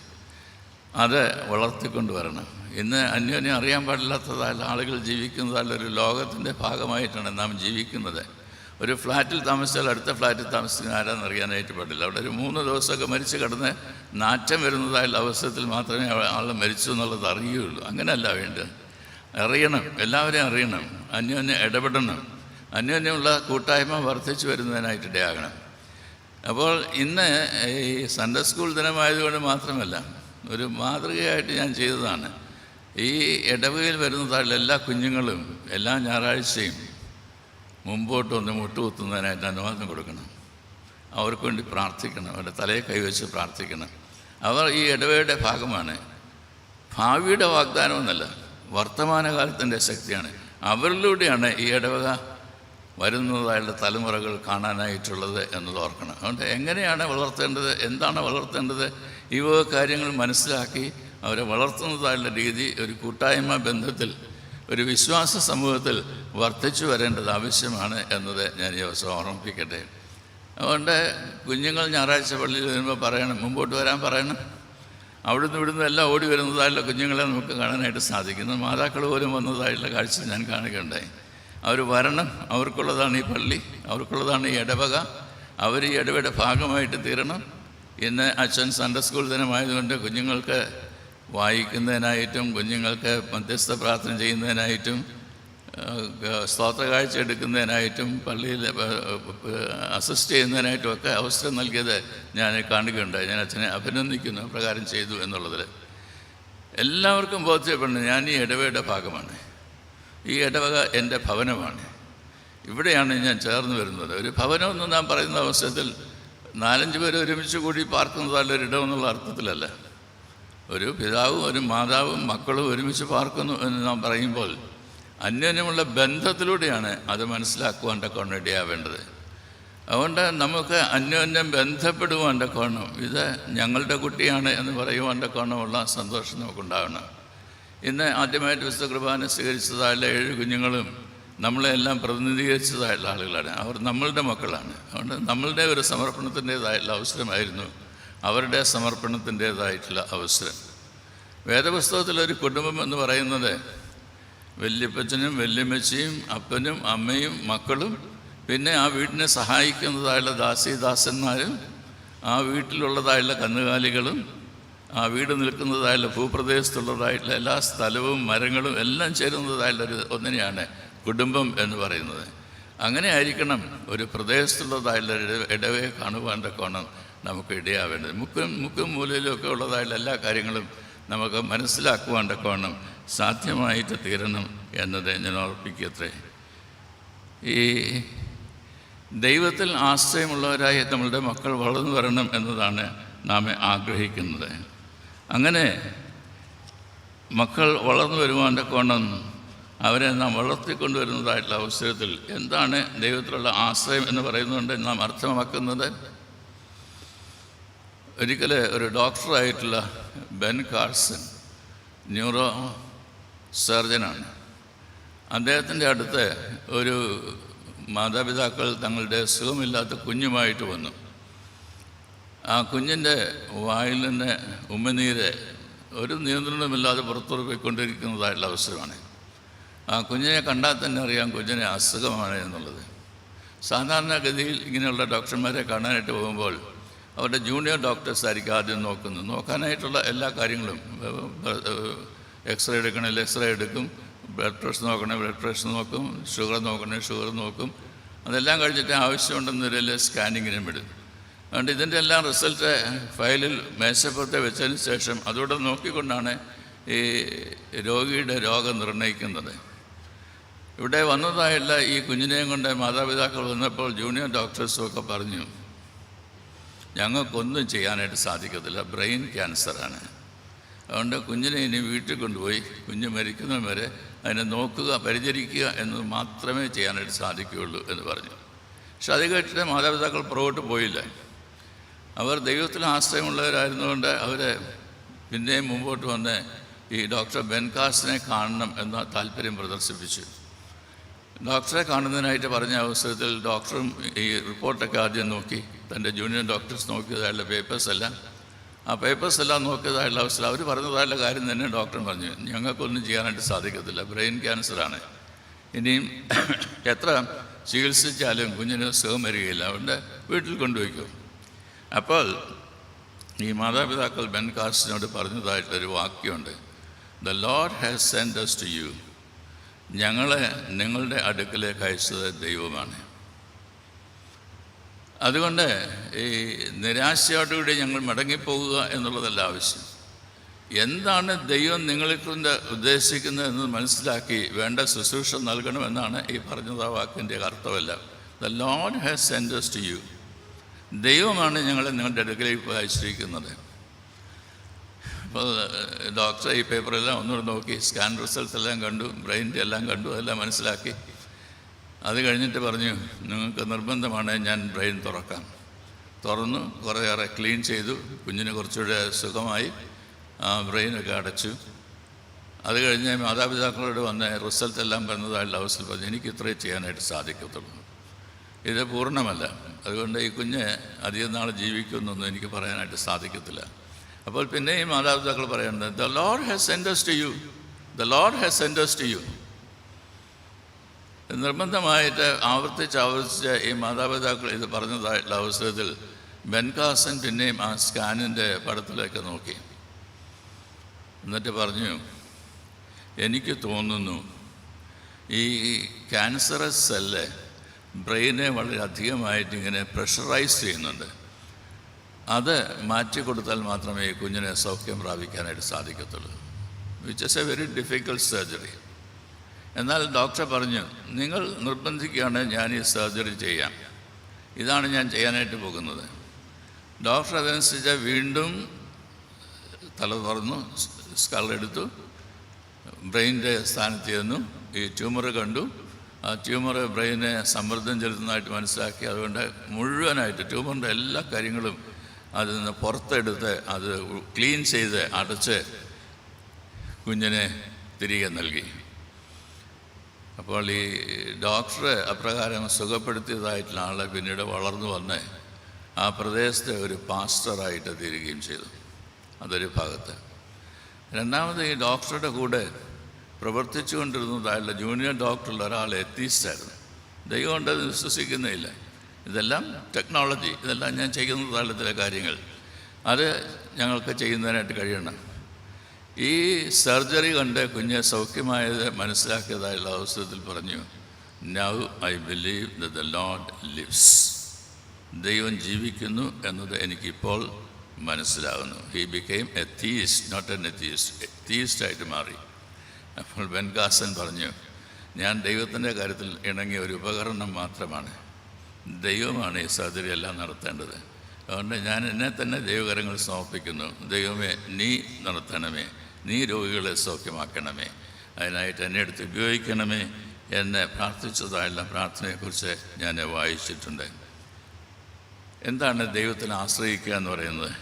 അത് വളർത്തിക്കൊണ്ട് വരണം. ഇന്ന് അന്യോന്യം അറിയാൻ പാടില്ലാത്തതായുള്ള ആളുകൾ ജീവിക്കുന്നതായുള്ള ഒരു ലോകത്തിൻ്റെ ഭാഗമായിട്ടാണ് നാം ജീവിക്കുന്നത്. ഒരു ഫ്ലാറ്റിൽ താമസിച്ചാൽ അടുത്ത ഫ്ലാറ്റിൽ താമസിക്കുന്ന ആരാന്ന് അറിയാനായിട്ട് പാടില്ല. അവിടെ ഒരു 3 ദിവസമൊക്കെ മരിച്ച് കിടന്ന് നാറ്റം വരുന്നതായുള്ള അവസരത്തിൽ മാത്രമേ ആൾ മരിച്ചു എന്നുള്ളത് അറിയുകയുള്ളൂ. അങ്ങനെയല്ല വേണ്ടത്. അറിയണം, എല്ലാവരെയും അറിയണം, അന്യോന്യം ഇടപെടണം, അന്യോന്യമുള്ള കൂട്ടായ്മ വർദ്ധിച്ചു വരുന്നതിനായിട്ടിടയാകണം. അപ്പോൾ ഇന്ന് ഈ സൺഡേ സ്കൂൾ ദിനമായതുകൊണ്ട് മാത്രമല്ല, ഒരു മാതൃകയായിട്ട് ഞാൻ ചെയ്തതാണ്. ഈ ഇടവകയിൽ വരുന്നതായുള്ള എല്ലാ കുഞ്ഞുങ്ങളും എല്ലാ ഞായറാഴ്ചയും മുമ്പോട്ടൊന്ന് മുട്ടുകുത്തുന്നതിനായിട്ട് അനുവാദം കൊടുക്കണം. അവർക്ക് വേണ്ടി പ്രാർത്ഥിക്കണം, അവരുടെ തലയെ കൈവച്ച് പ്രാർത്ഥിക്കണം. അവർ ഈ ഇടവകയുടെ ഭാഗമാണ്. ഭാവിയുടെ വാഗ്ദാനമെന്നല്ല, വർത്തമാനകാലത്തിൻ്റെ ശക്തിയാണ്. അവരിലൂടെയാണ് ഈ ഇടവക വരുന്നതായുള്ള തലമുറകൾ കാണാനായിട്ടുള്ളത് എന്നത് ഓർക്കണം. അതുകൊണ്ട് എങ്ങനെയാണ് വളർത്തേണ്ടത്, എന്താണ് വളർത്തേണ്ടത്, ഈ വക കാര്യങ്ങൾ മനസ്സിലാക്കി അവരെ വളർത്തുന്നതായുള്ള രീതി ഒരു കൂട്ടായ്മ ബന്ധത്തിൽ, ഒരു വിശ്വാസ സമൂഹത്തിൽ വർദ്ധിച്ചു വരേണ്ടത് ആവശ്യമാണ് എന്നത് ഞാൻ ഈ അവസരം ഓർമ്മിപ്പിക്കട്ടെ. അതുകൊണ്ട് കുഞ്ഞുങ്ങൾ ഞായറാഴ്ച പള്ളിയിൽ വരുമ്പോൾ പറയണം, മുമ്പോട്ട് വരാൻ പറയണം. അവിടുന്ന് ഇവിടുന്ന് എല്ലാം ഓടി വരുന്നതായുള്ള കുഞ്ഞുങ്ങളെ നമുക്ക് കാണാനായിട്ട് സാധിക്കുന്നു. മാതാക്കൾ പോലും വന്നതായുള്ള കാഴ്ച ഞാൻ കാണുകയുണ്ടായി. അവർ വരണം, അവർക്കുള്ളതാണ് ഈ പള്ളി, അവർക്കുള്ളതാണ് ഈ ഇടവക, അവർ ഈ ഇടവയുടെ ഭാഗമായിട്ട് തീരണം. ഇന്ന് അച്ഛൻ സൺഡേ സ്കൂൾ ദിനമായതുകൊണ്ട് കുഞ്ഞുങ്ങൾക്ക് വായിക്കുന്നതിനായിട്ടും കുഞ്ഞുങ്ങൾക്ക് മധ്യസ്ഥ പ്രാർത്ഥന ചെയ്യുന്നതിനായിട്ടും സ്തോത്ര കാഴ്ച എടുക്കുന്നതിനായിട്ടും പള്ളിയിൽ അസിസ്റ്റ് ചെയ്യുന്നതിനായിട്ടും ഒക്കെ അവസരം നൽകിയത് ഞാൻ കാണുകയുണ്ടായി. ഞാൻ അച്ഛനെ അഭിനന്ദിക്കുന്നു, പ്രകാരം ചെയ്തു എന്നുള്ളതിൽ. എല്ലാവർക്കും ബോധ്യപ്പെടണം, ഞാൻ ഈ ഇടവയുടെ ഭാഗമാണ്, ഈ ഇടവക എൻ്റെ ഭവനമാണ്, ഇവിടെയാണ് ഞാൻ ചേർന്ന് വരുന്നത്. ഒരു ഭവനമെന്ന് നാം പറയുന്ന അവസരത്തിൽ 4-5 പേര് ഒരുമിച്ച് കൂടി പാർക്കുന്നതല്ലൊരിടം എന്നുള്ള അർത്ഥത്തിലല്ല. ഒരു പിതാവും ഒരു മാതാവും മക്കളും ഒരുമിച്ച് പാർക്കുന്നു എന്ന് നാം പറയുമ്പോൾ അന്യോന്യമുള്ള ബന്ധത്തിലൂടെയാണ് അത് മനസ്സിലാക്കുവാൻ തക്കവണ്ണം ഇടയാവേണ്ടത്. അതുകൊണ്ട് നമുക്ക് അന്യോന്യം ബന്ധപ്പെടുവാൻ തക്കവണ്ണം ഇത് ഞങ്ങളുടെ കുട്ടിയാണ് എന്ന് പറയുവാൻ തക്കവണ്ണമുള്ള സന്തോഷം നമുക്കുണ്ടാകണം. ഇന്ന് ആദ്യമായിട്ട് വിശുദ്ധ കുർബാന സ്വീകരിച്ചതായുള്ള 7 കുഞ്ഞുങ്ങളും നമ്മളെല്ലാം പ്രതിനിധീകരിച്ചതായുള്ള ആളുകളാണ്. അവർ നമ്മളുടെ മക്കളാണ്. അതുകൊണ്ട് നമ്മളുടെ ഒരു സമർപ്പണത്തിൻ്റേതായിട്ടുള്ള അവസരമായിരുന്നു അവരുടെ സമർപ്പണത്തിൻ്റേതായിട്ടുള്ള അവസരം. വേദപുസ്തകത്തിലൊരു കുടുംബം എന്ന് പറയുന്നത് വല്യപ്പച്ചനും വല്യമ്മച്ചിയും അപ്പനും അമ്മയും മക്കളും, പിന്നെ ആ വീടിനെ സഹായിക്കുന്നതായുള്ള ദാസീദാസന്മാരും, ആ വീട്ടിലുള്ളതായുള്ള കന്നുകാലികളും, ആ വീട് നിൽക്കുന്നതായുള്ള ഭൂപ്രദേശത്തുള്ളതായിട്ടുള്ള എല്ലാ സ്ഥലവും മരങ്ങളും എല്ലാം ചേരുന്നതായുള്ള ഒന്നിനെയാണ് കുടുംബം എന്ന് പറയുന്നത്. അങ്ങനെ ആയിരിക്കണം ഒരു പ്രദേശത്തുള്ളതായുള്ള ഇടവയെ കാണുവാൻ തക്കോണം നമുക്ക് ഇടയാവേണ്ടത്. മുക്കും മൂലയിലൊക്കെ ഉള്ളതായുള്ള എല്ലാ കാര്യങ്ങളും നമുക്ക് മനസ്സിലാക്കുവാൻ തക്കോണം സാധ്യമായിട്ട് തീരണം എന്നത് ഞാൻ ഓർപ്പിക്കത്രേ. ഈ ദൈവത്തിൽ ആശ്രയമുള്ളവരായി നമ്മളുടെ മക്കൾ വളർന്നു വരണം എന്നതാണ് നാം ആഗ്രഹിക്കുന്നത്. അങ്ങനെ മക്കൾ വളർന്നു വരുവാൻ തക്കോണം അവരെ നാം വളർത്തിക്കൊണ്ടുവരുന്നതായിട്ടുള്ള അവസരത്തിൽ എന്താണ് ദൈവത്തിലുള്ള ആശ്രയം എന്ന് പറയുന്നതുകൊണ്ട് നാം അർത്ഥമാക്കുന്നത്? ഒരിക്കൽ ഒരു ഡോക്ടറായിട്ടുള്ള ബെൻ കാർസൺ ന്യൂറോ സർജനാണ്. അദ്ദേഹത്തിൻ്റെ അടുത്ത് ഒരു മാതാപിതാക്കൾ തങ്ങളുടെ സുഖമില്ലാത്ത കുഞ്ഞുമായിട്ട് വന്നു. ആ കുഞ്ഞിൻ്റെ വായിൽ നിന്ന് ഉമ്മനീര് ഒരു നിയന്ത്രണമില്ലാതെ പുറത്തുപോയിക്കൊണ്ടിരിക്കുന്നതായിട്ടുള്ള അവസരമാണ്. ആ കുഞ്ഞിനെ കണ്ടാൽ തന്നെ അറിയാം കുഞ്ഞിനെ അസുഖമാണ് എന്നുള്ളത്. സാധാരണഗതിയിൽ ഇങ്ങനെയുള്ള ഡോക്ടർമാരെ കാണാനായിട്ട് പോകുമ്പോൾ അവരുടെ ജൂനിയർ ഡോക്ടേഴ്സ് ആയിരിക്കും ആദ്യം നോക്കാനായിട്ടുള്ള എല്ലാ കാര്യങ്ങളും. എക്സ്റേ എടുക്കണമെങ്കിൽ എക്സ്റേ എടുക്കും, ബ്ലഡ് പ്രഷർ നോക്കണമെങ്കിൽ ബ്ലഡ് പ്രഷർ നോക്കും, ഷുഗർ നോക്കണമെങ്കിൽ ഷുഗർ നോക്കും. അതെല്ലാം കഴിഞ്ഞിട്ട് ആവശ്യമുണ്ടെന്ന നിലയിൽ സ്കാനിങ്ങിനും വിടും. അതുകൊണ്ട് ഇതിൻ്റെ എല്ലാം റിസൾട്ട് ഫയലിൽ മേശപ്പുറത്തെ വെച്ചതിന് ശേഷം അതോടെ നോക്കിക്കൊണ്ടാണ് ഈ രോഗിയുടെ രോഗം നിർണ്ണയിക്കുന്നത്. ഇവിടെ വന്നതായുള്ള ഈ കുഞ്ഞിനെയും കൊണ്ട് മാതാപിതാക്കൾ വന്നപ്പോൾ ജൂനിയർ ഡോക്ടേഴ്സുമൊക്കെ പറഞ്ഞു, ഞങ്ങൾക്കൊന്നും ചെയ്യാനായിട്ട് സാധിക്കത്തില്ല, ബ്രെയിൻ ക്യാൻസറാണ്. അതുകൊണ്ട് കുഞ്ഞിനെ ഇനി വീട്ടിൽ കൊണ്ടുപോയി കുഞ്ഞ് മരിക്കുന്നതും വരെ അതിനെ നോക്കുക, പരിചരിക്കുക എന്നത് മാത്രമേ ചെയ്യാനായിട്ട് സാധിക്കുകയുള്ളൂ എന്ന് പറഞ്ഞു. പക്ഷെ അത് കേട്ടിട്ട് മാതാപിതാക്കൾ പുറകോട്ട് പോയില്ല. അവർ ദൈവത്തിൽ ആശ്രയമുള്ളവരായിരുന്നുകൊണ്ട് അവർ പിന്നെയും മുമ്പോട്ട് വന്ന് ഈ ഡോക്ടർ ബെൻ കാർസനെ കാണണം എന്ന താല്പര്യം പ്രദർശിപ്പിച്ചു. ഡോക്ടറെ കാണുന്നതിനായിട്ട് പറഞ്ഞ അവസരത്തിൽ ഡോക്ടറും ഈ റിപ്പോർട്ടൊക്കെ ആദ്യം നോക്കി, തൻ്റെ ജൂനിയർ ഡോക്ടേഴ്സ് നോക്കിയതായുള്ള ആ പേപ്പേഴ്സ് എല്ലാം നോക്കിയതായുള്ള അവസരം അവർ പറഞ്ഞതായുള്ള കാര്യം തന്നെ ഡോക്ടർ പറഞ്ഞു, ഞങ്ങൾക്കൊന്നും ചെയ്യാനായിട്ട് സാധിക്കത്തില്ല, ബ്രെയിൻ ക്യാൻസറാണ്, ഇനിയും എത്ര ചികിത്സിച്ചാലും കുഞ്ഞിന് സുഖം വരികയില്ല, അതുകൊണ്ട് വീട്ടിൽ കൊണ്ടുപോയിക്കും. അപ്പോൾ ഈ മാതാപിതാക്കൾ ബെൻ കാർസനോട് പറഞ്ഞതായിട്ടൊരു വാക്യമുണ്ട്, the Lord has send us to you. ഞങ്ങളെ നിങ്ങളുടെ അടുക്കലേക്ക് അയച്ചത് ദൈവമാണ്. അതുകൊണ്ട് ഈ നിരാശയോടുകൂടി ഞങ്ങൾ മടങ്ങിപ്പോകുക എന്നുള്ളതല്ല ആവശ്യം. എന്താണ് ദൈവം നിങ്ങളെക്കൊണ്ട് ഉദ്ദേശിക്കുന്നത് എന്ന് മനസ്സിലാക്കി വേണ്ട ശുശ്രൂഷ നൽകണമെന്നാണ് ഈ പറഞ്ഞത് ആ വാക്കിൻ്റെ അർത്ഥമല്ല. The Lord has send us to you. ദൈവമാണ് ഞങ്ങളെ നിങ്ങളുടെ അടുക്കലേക്ക് അയച്ചിരിക്കുന്നത്. അപ്പോൾ ഡോക്ടർ ഈ പേപ്പറെല്ലാം ഒന്നുകൂടെ നോക്കി, സ്കാൻ റിസൾട്ട്സ് എല്ലാം കണ്ടു, ബ്രെയിനിൻ്റെ എല്ലാം കണ്ടു, അതെല്ലാം മനസ്സിലാക്കി. അത് കഴിഞ്ഞിട്ട് പറഞ്ഞു, നിങ്ങൾക്ക് നിർബന്ധമാണ് ഞാൻ ബ്രെയിൻ തുറന്നു കുറേയേറെ ക്ലീൻ ചെയ്തു, കുഞ്ഞിന് കുറച്ചുകൂടെ സുഖമായി, ബ്രെയിനൊക്കെ അടച്ചു. അത് കഴിഞ്ഞ് മാതാപിതാക്കളോട് വന്ന് റിസൾട്ട് എല്ലാം വരുന്നതായുള്ള അവസരം പറഞ്ഞു, എനിക്ക് ഇത്രേ ചെയ്യാനായിട്ട് സാധിക്കത്തുള്ളൂ, ഇത് പൂർണ്ണമല്ല, അതുകൊണ്ട് ഈ കുഞ്ഞ് അധികം നാൾ ജീവിക്കുമെന്നൊന്നും എനിക്ക് പറയാനായിട്ട് സാധിക്കത്തില്ല. അപ്പോൾ പിന്നെയും മാതാപിതാക്കൾ പറയുന്നത്, the Lord has send us to you. The Lord has send us to you. നിർബന്ധമായിട്ട് ആവർത്തിച്ച് ഈ മാതാപിതാക്കൾ ഇത് പറഞ്ഞതായിട്ടുള്ള അവസരത്തിൽ ബെൻ കാർസൺ പിന്നെയും ആ സ്കാനിൻ്റെ പടത്തിലേക്ക് നോക്കി. എന്നിട്ട് പറഞ്ഞു, എനിക്ക് തോന്നുന്നു ഈ ക്യാൻസറസ് സെല്ല് ബ്രെയിനെ വളരെ അധികമായിട്ട് ഇങ്ങനെ പ്രഷറൈസ് ചെയ്യുന്നുണ്ട്, അത് മാറ്റിക്കൊടുത്താൽ മാത്രമേ ഈ കുഞ്ഞിനെ സൗഖ്യം പ്രാപിക്കാനായിട്ട് സാധിക്കത്തുള്ളൂ. Which is A very difficult surgery. എന്നാൽ ഡോക്ടർ പറഞ്ഞു, നിങ്ങൾ നിർബന്ധിക്കുകയാണ് ഞാൻ ഈ സർജറി ചെയ്യാം, ഇതാണ് ഞാൻ ചെയ്യാനായിട്ട് പോകുന്നത്. ഡോക്ടർ അതനുസരിച്ച് വീണ്ടും തല തുറന്നു, സ്കളെടുത്തു, ബ്രെയിനിൻ്റെ സ്ഥാനത്ത് ചെന്നു, ഈ ട്യൂമർ കണ്ടു. ആ ട്യൂമർ ബ്രെയിനെ സമ്മർദ്ദം ചെലുത്തുന്നതായിട്ട് മനസ്സിലാക്കി. അതുകൊണ്ട് മുഴുവനായിട്ട് ട്യൂമറിൻ്റെ എല്ലാ കാര്യങ്ങളും അതിൽ നിന്ന് പുറത്തെടുത്ത് അത് ക്ലീൻ ചെയ്ത് അടച്ച് കുഞ്ഞിനെ തിരികെ നൽകി. അപ്പോൾ ഈ ഡോക്ടർ അപ്രകാരം സുഖപ്പെടുത്തിയതായിട്ടുള്ള ആളെ പിന്നീട് വളർന്നു വന്ന് ആ പ്രദേശത്തെ ഒരു പാസ്റ്ററായിട്ട് തീരുകയും ചെയ്തു. അതൊരു ഭാഗത്ത്. രണ്ടാമത് ഈ ഡോക്ടറുടെ കൂടെ പ്രവർത്തിച്ചു കൊണ്ടിരുന്നതായുള്ള ജൂനിയർ ഡോക്ടറുള്ള ഒരാൾ എത്തീസ്റ്റായിരുന്നു. ദൈവം ഉണ്ടെന്ന് വിശ്വസിക്കുന്നില്ല. ഇതെല്ലാം ടെക്നോളജി, ഇതെല്ലാം ഞാൻ ചെയ്യുന്നതായുള്ള ചില കാര്യങ്ങൾ, അത് ഞങ്ങൾക്ക് ചെയ്യുന്നതിനായിട്ട് കഴിയണം. ഈ സർജറി കണ്ട് കുഞ്ഞ് സൗഖ്യമായത് മനസ്സിലാക്കിയതായുള്ള അവസരത്തിൽ പറഞ്ഞു, now I believe that the Lord lives. ദൈവം ജീവിക്കുന്നു എന്നത് എനിക്കിപ്പോൾ മനസ്സിലാകുന്നു. He became a theist, not an atheist, തീസ്റ്റായിട്ട് മാറി. അപ്പോൾ ബെൻകാസൻ പറഞ്ഞു, ഞാൻ ദൈവത്തിൻ്റെ കാര്യത്തിൽ ഇണങ്ങിയ ഒരു ഉപകരണം മാത്രമാണ്. ദൈവമാണ് ഈ സർജറി എല്ലാം നടത്തേണ്ടത്. അതുകൊണ്ട് ഞാൻ എന്നെ തന്നെ ദൈവകരങ്ങൾ സമർപ്പിക്കുന്നു. ദൈവമേ, നീ നടത്തണമേ, നീ രോഗികളെ സൗഖ്യമാക്കണമേ, അതിനായിട്ട് എന്നെ എടുത്ത് ഉപയോഗിക്കണമേ എന്നെ പ്രാർത്ഥിച്ചതായുള്ള പ്രാർത്ഥനയെക്കുറിച്ച് ഞാൻ വായിച്ചിട്ടുണ്ട്. എന്താണ് ദൈവത്തിൽ ആശ്രയിക്കുക എന്ന് പറയുന്നത്?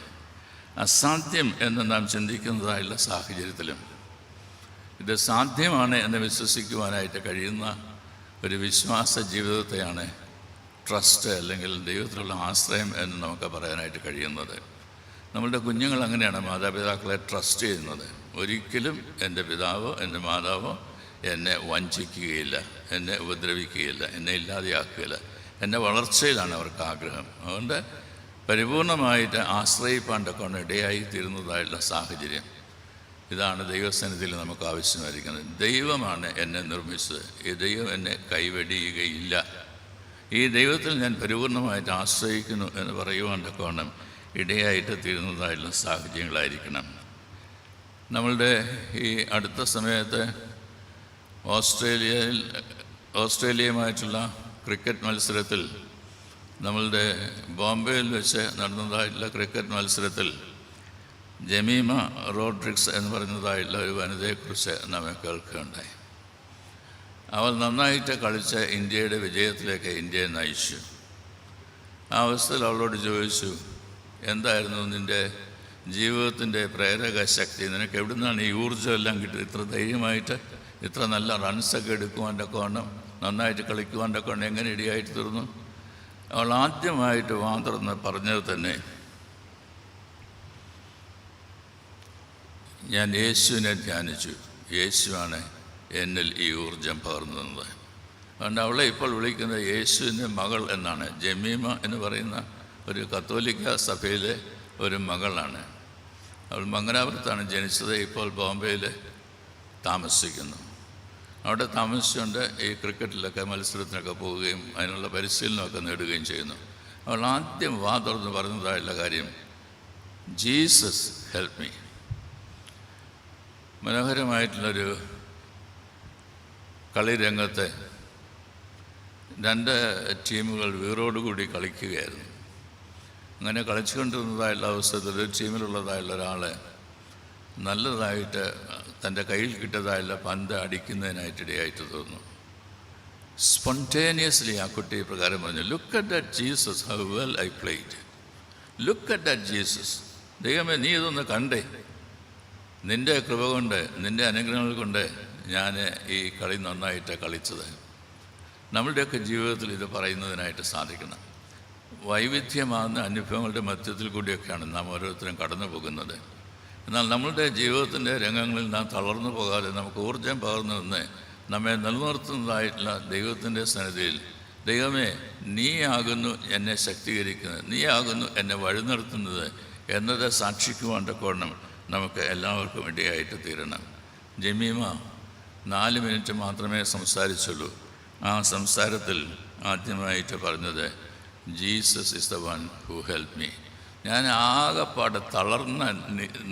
അസാധ്യം എന്ന് നാം ചിന്തിക്കുന്നതായുള്ള സാഹചര്യത്തിലും ഇത് സാധ്യമാണ് എന്ന് വിശ്വസിക്കുവാനായിട്ട് കഴിയുന്ന ഒരു വിശ്വാസ ജീവിതത്തെയാണ് ട്രസ്റ്റ്, അല്ലെങ്കിൽ ദൈവത്തിലുള്ള ആശ്രയം എന്ന് നമുക്ക് പറയാനായിട്ട് കഴിയുന്നത്. നമ്മളുടെ കുഞ്ഞുങ്ങൾ അങ്ങനെയാണ് മാതാപിതാക്കളെ ട്രസ്റ്റ് ചെയ്യുന്നത്. ഒരിക്കലും എൻ്റെ പിതാവോ എൻ്റെ മാതാവോ എന്നെ വഞ്ചിക്കുകയില്ല, എന്നെ ഉപദ്രവിക്കുകയില്ല, എന്നെ ഇല്ലാതെയാക്കുകയില്ല. എൻ്റെ വളർച്ചയിലാണ് അവർക്ക് ആഗ്രഹം. അതുകൊണ്ട് പരിപൂർണമായിട്ട് ആശ്രയിപ്പാണ്ടൊക്കെ ഇടയായി തീരുന്നതായുള്ള സാഹചര്യം, ഇതാണ് ദൈവസന്നിധിയിൽ നമുക്ക് ആവശ്യമായിരിക്കുന്നത്. ദൈവമാണ് എന്നെ നിർമ്മിച്ചത്. ഈ ദൈവം എന്നെ കൈവെടിയുകയില്ല. ഈ ദൈവത്തിൽ ഞാൻ പരിപൂർണമായിട്ട് ആശ്രയിക്കുന്നു എന്ന് പറയുവാണ്ടൊക്കെ ഇടയായിട്ട് തീരുന്നതായുള്ള സാഹചര്യങ്ങളായിരിക്കണം. നമ്മളുടെ ഈ അടുത്ത സമയത്ത് ഓസ്ട്രേലിയയുമായിട്ടുള്ള ക്രിക്കറ്റ് മത്സരത്തിൽ, നമ്മളുടെ ബോംബെയിൽ വെച്ച് നടന്നതായിട്ടുള്ള ക്രിക്കറ്റ് മത്സരത്തിൽ ജമീമ റോഡ്രിഗ്സ് എന്ന് പറയുന്നതായിട്ടുള്ള ഒരു വനിതയെക്കുറിച്ച് നമ്മൾ കേൾക്കുകയുണ്ടായി. അവൾ നന്നായിട്ട് കളിച്ച് ഇന്ത്യയുടെ വിജയത്തിലേക്ക് ഇന്ത്യയെ നയിച്ചു. ആ അവസ്ഥയിൽ അവളോട് ചോദിച്ചു, എന്തായിരുന്നു നിൻ്റെ ജീവിതത്തിൻ്റെ പ്രേരക ശക്തി? നിനക്ക് എവിടെ നിന്നാണ് ഈ ഊർജ്ജം എല്ലാം കിട്ടിയത്? ഇത്ര ധൈര്യമായിട്ട് ഇത്ര നല്ല റൺസൊക്കെ എടുക്കുവാൻ്റെ കോണം, നന്നായിട്ട് കളിക്കുവാൻ്റെ കോണം എങ്ങനെ ഇടയായിട്ട് തീർന്നു? അവൾ ആദ്യമായിട്ട് വാതുറന്ന് പറഞ്ഞത് തന്നെ, ഞാൻ യേശുവിനെ ധ്യാനിച്ചു, യേശുവാണ് എന്നിൽ ഈ ഊർജം പകർന്നു തന്നത്. അതുകൊണ്ട് അവളെ ഇപ്പോൾ വിളിക്കുന്നത് യേശുവിൻ്റെ മകൾ എന്നാണ്. ജമീമ എന്ന് പറയുന്ന ഒരു കത്തോലിക്ക സഭയിലെ ഒരു മകളാണ്. അവൾ മംഗലാപുരത്താണ് ജനിച്ചത്. ഇപ്പോൾ ബോംബെയിൽ താമസിക്കുന്നു. അവിടെ താമസിച്ചുകൊണ്ട് ഈ ക്രിക്കറ്റിലൊക്കെ മത്സരത്തിനൊക്കെ പോവുകയും അതിനുള്ള പരിശീലനമൊക്കെ നേടുകയും ചെയ്യുന്നു. അവൾ ആദ്യം തുറന്ന് പറഞ്ഞതായുള്ള കാര്യം, ജീസസ് ഹെൽപ്പ് മീ. മനോഹരമായിട്ടുള്ളൊരു കളിരംഗത്ത് രണ്ട് ടീമുകൾ വീറോടുകൂടി കളിക്കുകയായിരുന്നു. അങ്ങനെ കളിച്ചുകൊണ്ടിരുന്നതായുള്ള അവസരത്തിൽ ഒരു ടീമിലുള്ളതായുള്ള ഒരാൾ നല്ലതായിട്ട് തൻ്റെ കയ്യിൽ കിട്ടിയതായുള്ള പന്ത് അടിക്കുന്നതിനായിട്ടിടയായിട്ട് തോന്നുന്നു. സ്പോണ്ടേനിയസ്ലി ആ കുട്ടി പ്രകാരം പറഞ്ഞു, look at that Jesus, how well I played. Look at that Jesus. ദൈവമേ, നീ ഇതൊന്ന് കണ്ടേ. നിൻ്റെ കൃപ കൊണ്ട്, നിൻ്റെ അനുഗ്രഹങ്ങൾ കൊണ്ട് ഞാൻ ഈ കളി നന്നായിട്ട് കളിച്ചത്. നമ്മളുടെയൊക്കെ ജീവിതത്തിൽ ഇത് പറയുന്നതിനായിട്ട് സാധിക്കണം. വൈവിധ്യമാകുന്ന അനുഭവങ്ങളുടെ മധ്യത്തിൽ കൂടിയൊക്കെയാണ് നാം ഓരോരുത്തരും കടന്നു പോകുന്നത്. എന്നാൽ നമ്മളുടെ ജീവിതത്തിൻ്റെ രംഗങ്ങളിൽ നാം തളർന്നു പോകാതെ നമുക്ക് ഊർജം പകർന്നു നിന്ന് നമ്മെ നിലനിർത്തുന്നതായിട്ടുള്ള ദൈവത്തിൻ്റെ സന്നിധിയിൽ, ദൈവമേ, നീയാകുന്നു എന്നെ ശക്തീകരിക്കുന്നത്, നീയാകുന്നു എന്നെ വഴിനിർത്തുന്നത് എന്നത് സാക്ഷിക്കുവാണ്ടൊക്കെ നമുക്ക് എല്ലാവർക്കും ഇടയായിട്ട് തീരണം. ജമീമ 4 മിനിറ്റ് മാത്രമേ സംസാരിച്ചുള്ളൂ. ആ സംസാരത്തിൽ ആദ്യമായിട്ട് പറഞ്ഞത്, Jesus is the one who help me. ഞാൻ ആകെപ്പാടെ തളർന്ന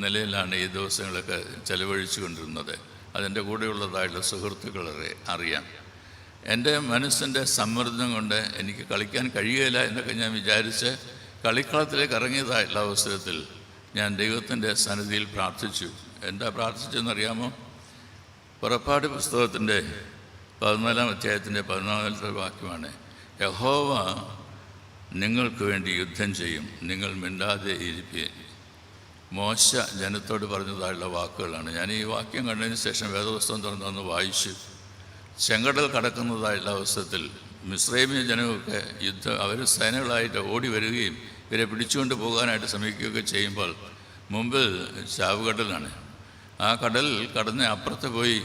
നിലയിലാണ് ഈ ദിവസങ്ങളൊക്കെ ചെലവഴിച്ചു കൊണ്ടിരുന്നത്. അതിൻ്റെ കൂടെയുള്ളതായിട്ടുള്ള സുഹൃത്തുക്കളെ അറിയാം. എൻ്റെ മനസ്സിൻ്റെ സമ്മർദ്ദം കൊണ്ട് എനിക്ക് കളിക്കാൻ കഴിയുകയില്ല എന്നൊക്കെ ഞാൻ വിചാരിച്ച് കളിക്കളത്തിലേക്ക് ഇറങ്ങിയതായിട്ടുള്ള അവസരത്തിൽ ഞാൻ ദൈവത്തിൻ്റെ സന്നിധിയിൽ പ്രാർത്ഥിച്ചു. എന്താ പ്രാർത്ഥിച്ചെന്നറിയാമോ? പുറപ്പാട് പുസ്തകത്തിൻ്റെ 14-ാം അധ്യായത്തിൻ്റെ 14-ാമത്തെ വാക്യമാണ്, യഹോവ നിങ്ങൾക്ക് വേണ്ടി യുദ്ധം ചെയ്യും, നിങ്ങൾ മിണ്ടാതെ ഇരിപ്പീൻ. മോശ ജനത്തോട് പറഞ്ഞതായുള്ള വാക്കുകളാണ്. ഞാൻ ഈ വാക്യം കണ്ടതിന് ശേഷം വേദപുസ്തകം തുറന്നൊന്ന് വായിച്ചു. ചെങ്കടൽ കടക്കുന്നതായുള്ള അവസരത്തിൽ മിസ്രൈമിയ ജനമൊക്കെ അവർ സേനകളായിട്ട് ഓടി വരികയും ഇവരെ പിടിച്ചുകൊണ്ട് പോകാനായിട്ട് ശ്രമിക്കുകയൊക്കെ ചെയ്യുമ്പോൾ മുമ്പിൽ ചാവുകടലാണ്. ആ കടൽ കടന്ന് അപ്പുറത്ത് പോയി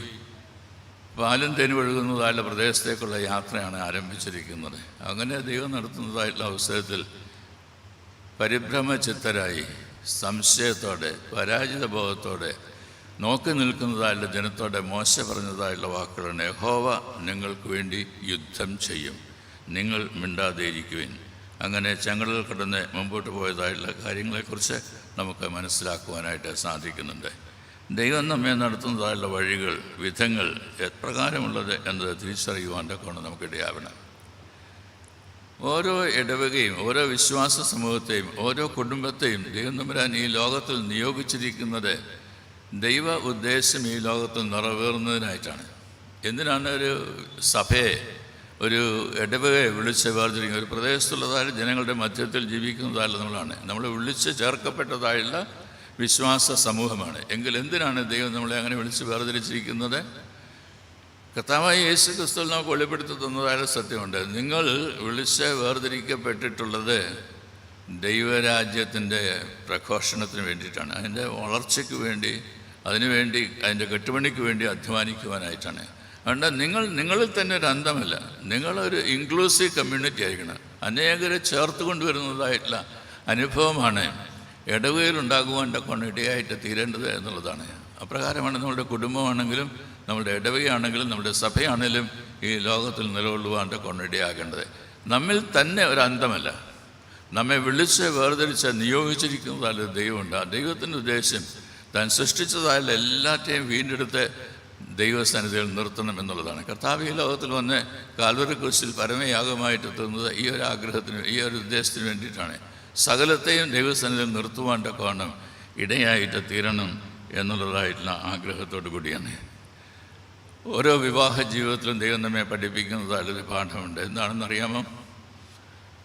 പാലും തേനും ഒഴുകുന്നതായുള്ള പ്രദേശത്തേക്കുള്ള യാത്രയാണ് ആരംഭിച്ചിരിക്കുന്നത്. അങ്ങനെ ദൈവം നടത്തുന്നതായിട്ടുള്ള അവസരത്തിൽ പരിഭ്രമചിത്തരായി സംശയത്തോടെ പരാജിത ബോധത്തോടെ നോക്കി നിൽക്കുന്നതായുള്ള ജനത്തോടെ മോശ പറഞ്ഞതായുള്ള വാക്കുകളാണ്, യഹോവ നിങ്ങൾക്ക് വേണ്ടി യുദ്ധം ചെയ്യും, നിങ്ങൾ മിണ്ടാതെ ഇരിക്കുവിൻ. അങ്ങനെ ചെങ്കടൽ കടന്ന് മുമ്പോട്ട് പോയതായുള്ള കാര്യങ്ങളെക്കുറിച്ച് നമുക്ക് മനസ്സിലാക്കുവാനായിട്ട് സാധിക്കുന്നുണ്ട്. ദൈവം നമ്മെ നടത്തുന്നതായുള്ള വഴികൾ, വിധങ്ങൾ എപ്രകാരമുള്ളത് എന്നത് തിരിച്ചറിയുവാൻ്റെ കൊണ്ട് നമുക്കിടയാവണം. ഓരോ ഇടവകയും ഓരോ വിശ്വാസ സമൂഹത്തെയും ഓരോ കുടുംബത്തെയും ദൈവം തമ്പുരാൻ ഈ ലോകത്തിൽ നിയോഗിച്ചിരിക്കുന്നത് ദൈവ ഉദ്ദേശം ഈ ലോകത്തിൽ നിറവേറുന്നതിനായിട്ടാണ്. എന്തിനാണ് ഒരു സഭയെ, ഒരു ഇടവകയെ വിളിച്ച് വേർതിരിക്കുന്നത്? ഒരു പ്രദേശത്തുള്ളതായ ജനങ്ങളുടെ മധ്യത്തിൽ ജീവിക്കുന്നതായുള്ള നമ്മൾ വിളിച്ച് ചേർക്കപ്പെട്ടതായുള്ള വിശ്വാസ സമൂഹമാണ്. എങ്കിൽ എന്തിനാണ് ദൈവം നമ്മളെ അങ്ങനെ വിളിച്ച് വേർതിരിച്ചിരിക്കുന്നത്? കർത്താവായ യേശു ക്രിസ്തുവിൽ നമുക്ക് വെളിപ്പെടുത്തി തന്നതായ സത്യമുണ്ട്. നിങ്ങൾ വിളിച്ച് വേർതിരിക്കപ്പെട്ടിട്ടുള്ളത് ദൈവരാജ്യത്തിൻ്റെ പ്രഘോഷണത്തിന് വേണ്ടിയിട്ടാണ്, അതിൻ്റെ വളർച്ചയ്ക്ക് വേണ്ടി, അതിനുവേണ്ടി, അതിൻ്റെ കെട്ടുപണിക്ക് വേണ്ടി അധ്വാനിക്കുവാനായിട്ടാണ്. അതുകൊണ്ട് നിങ്ങളിൽ തന്നെ ഒരു അന്തമല്ല, നിങ്ങളൊരു ഇൻക്ലൂസീവ് കമ്മ്യൂണിറ്റി ആയിരിക്കണം. അനേകരെ ചേർത്ത് കൊണ്ടുവരുന്നതായിട്ടുള്ള അനുഭവമാണ് ഇടവകയിലുണ്ടാകുവാൻ്റെ കൊണ്ടിടയായിട്ട് തീരേണ്ടത് എന്നുള്ളതാണ്. അപ്രകാരമാണ് നമ്മുടെ കുടുംബമാണെങ്കിലും നമ്മുടെ ഇടവകയാണെങ്കിലും നമ്മുടെ സഭയാണെങ്കിലും ഈ ലോകത്തിൽ നിലകൊള്ളുവാൻ്റെ കൊണ്ടിടയാകേണ്ടത്. നമ്മിൽ തന്നെ ഒരു അന്തമല്ല, നമ്മെ വിളിച്ച് വേർതിരിച്ച് നിയോഗിച്ചിരിക്കുന്നതായ ദൈവമുണ്ട്. ആ ദൈവത്തിൻ്റെ ഉദ്ദേശം താൻ സൃഷ്ടിച്ചതായുള്ള എല്ലാറ്റെയും വീണ്ടെടുത്ത് ദൈവസന്നിധിയിൽ നിർത്തണം എന്നുള്ളതാണ്. കർത്താവ് ഈ ലോകത്തിൽ വന്ന് കാൽവരി ക്രൂശിൽ പരമയാഗമായിട്ട് എത്തുന്നത് ഈ ഒരു ആഗ്രഹത്തിന്, ഈ ഒരു ഉദ്ദേശത്തിന് വേണ്ടിയിട്ടാണ്. സകലത്തെയും ദൈവസന്നിധിയിൽ നിർത്തുവാൻ്റെ കോണം ഇടയായിട്ട് തീരണം എന്നുള്ളതായിട്ടുള്ള ആഗ്രഹത്തോടു കൂടിയാണ്. ഓരോ വിവാഹ ജീവിതത്തിലും ദൈവം നമ്മെ പഠിപ്പിക്കുന്നതായൊരു പാഠമുണ്ട്. എന്താണെന്നറിയാമോ?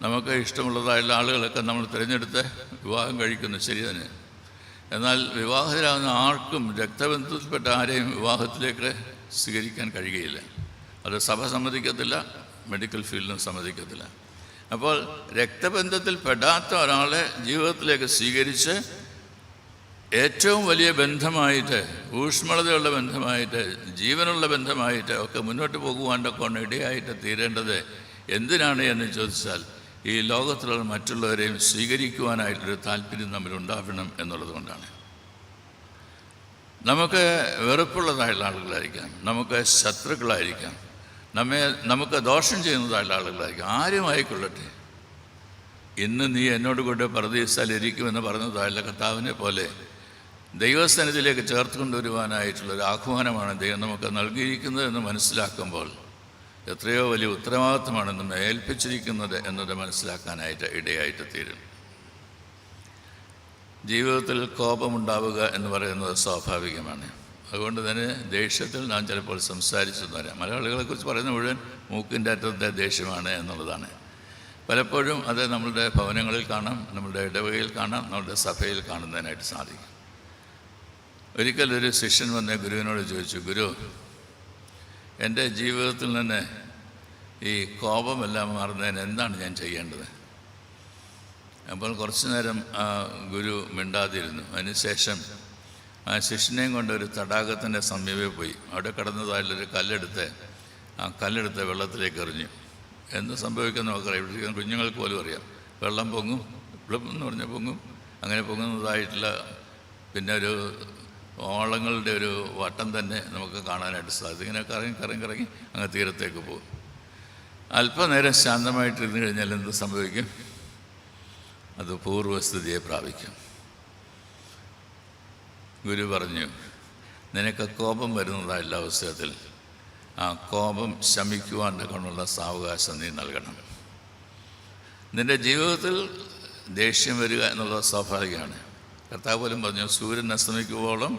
നമുക്ക് ഇഷ്ടമുള്ളതായുള്ള ആളുകളൊക്കെ നമ്മൾ തിരഞ്ഞെടുത്ത് വിവാഹം കഴിക്കുന്നു, ശരി തന്നെ. എന്നാൽ വിവാഹിതരാകുന്ന ആർക്കും രക്തബന്ധത്തിൽപ്പെട്ട ആരെയും വിവാഹത്തിലേക്ക് സ്വീകരിക്കാൻ കഴിയുകയില്ല. അത് സഭ സമ്മതിക്കത്തില്ല, മെഡിക്കൽ ഫീൽഡും സമ്മതിക്കത്തില്ല. അപ്പോൾ രക്തബന്ധത്തിൽ പെടാത്ത ഒരാളെ ജീവിതത്തിലേക്ക് സ്വീകരിച്ച് ഏറ്റവും വലിയ ബന്ധമായിട്ട്, ഊഷ്മളതയുള്ള ബന്ധമായിട്ട്, ജീവനുള്ള ബന്ധമായിട്ട് ഒക്കെ മുന്നോട്ട് പോകുവാൻ്റെ കൊണ്ട് ഇടയായിട്ട് തീരേണ്ടത് എന്തിനാണ് എന്ന് ചോദിച്ചാൽ ഈ ലോകത്തിലുള്ള മറ്റുള്ളവരെയും സ്വീകരിക്കുവാനായിട്ടൊരു താല്പര്യം നമ്മളുണ്ടാവണം എന്നുള്ളത് കൊണ്ടാണ്. നമുക്ക് വെറുപ്പുള്ളതായുള്ള ആളുകളായിരിക്കാം, നമുക്ക് ശത്രുക്കളായിരിക്കാം, നമുക്ക് ദോഷം ചെയ്യുന്നതായുള്ള ആളുകളായിരിക്കും, ആരും ആയിക്കൊള്ളട്ടെ. ഇന്ന് നീ എന്നോട് കൂടെ പറുദീസയിലിരിക്കുമെന്ന് പറഞ്ഞതായുള്ള കർത്താവിനെ പോലെ ദൈവസന്നിധിയിലേക്ക് ചേർത്ത് കൊണ്ടുവരുവാനായിട്ടുള്ളൊരു ആഹ്വാനമാണ് ദൈവം നമുക്ക് നൽകിയിരിക്കുന്നത് എന്ന് മനസ്സിലാക്കുമ്പോൾ എത്രയോ വലിയ ഉത്തരവാദിത്വമാണ് നമ്മെ ഏൽപ്പിച്ചിരിക്കുന്നത് എന്നത് മനസ്സിലാക്കാനായിട്ട് ഇടയായിട്ട് തീരും. ജീവിതത്തിൽ കോപമുണ്ടാവുക എന്ന് പറയുന്നത് സ്വാഭാവികമാണ്. അതുകൊണ്ട് തന്നെ ദേഷ്യത്തിൽ നാം ചിലപ്പോൾ സംസാരിച്ചെന്ന് വരാം. മലയാളികളെക്കുറിച്ച് പറയുന്ന മുഴുവൻ മൂക്കിൻ്റെ അറ്റത്തെ ദേഷ്യമാണ് എന്നുള്ളതാണ്. പലപ്പോഴും അത് നമ്മളുടെ ഭവനങ്ങളിൽ കാണാം, നമ്മളുടെ ഇടവകയിൽ കാണാം, നമ്മളുടെ സഭയിൽ കാണുന്നതിനായിട്ട് സാധിക്കും. ഒരിക്കൽ ഒരു ശിഷ്യൻ വന്ന് ഗുരുവിനോട് ചോദിച്ചു, ഗുരു, എൻ്റെ ജീവിതത്തിൽ നിന്ന് ഈ കോപമെല്ലാം മാറുന്നതിന് എന്താണ് ഞാൻ ചെയ്യേണ്ടത്? അപ്പോൾ കുറച്ചു നേരം ആ ഗുരു മിണ്ടാതിരുന്നു. അതിനുശേഷം ആ ശിഷ്യനെയും കൊണ്ട് ഒരു തടാകത്തിൻ്റെ സമീപം പോയി. അവിടെ കിടന്നതായുള്ളൊരു കല്ലെടുത്ത് വെള്ളത്തിലേക്ക് എറിഞ്ഞു. എന്ത് സംഭവിക്കുന്ന നമുക്കറിയാം. ഇവിടെ കുഞ്ഞുങ്ങൾക്ക് പോലും അറിയാം. വെള്ളം പൊങ്ങും, എന്ന് പറഞ്ഞാൽ പൊങ്ങും. അങ്ങനെ പൊങ്ങുന്നതായിട്ടുള്ള പിന്നെ ഒരു ഓളങ്ങളുടെ ഒരു വട്ടം തന്നെ നമുക്ക് കാണാനായിട്ട് സാധിക്കും. ഇങ്ങനെ കറങ്ങി അങ്ങ് തീരത്തേക്ക് പോകും. അല്പനേരം ശാന്തമായിട്ടിരുന്ന് കഴിഞ്ഞാൽ എന്ത് സംഭവിക്കും? അത് പൂർവ്വസ്ഥിതിയെ പ്രാപിക്കും. ഗുരു പറഞ്ഞു, നിനക്ക് കോപം വരുന്നതായുള്ള അവസരത്തിൽ ആ കോപം ശമിക്കുവാൻ്റെ കൊണ്ടുള്ള സാവകാശം നീ നൽകണം. നിൻ്റെ ജീവിതത്തിൽ ദേഷ്യം വരിക എന്നുള്ളത് സ്വാഭാവികമാണ്. കർത്താവ് പോലും പറഞ്ഞു, സൂര്യൻ അസ്തമിക്കുമ്പോഴും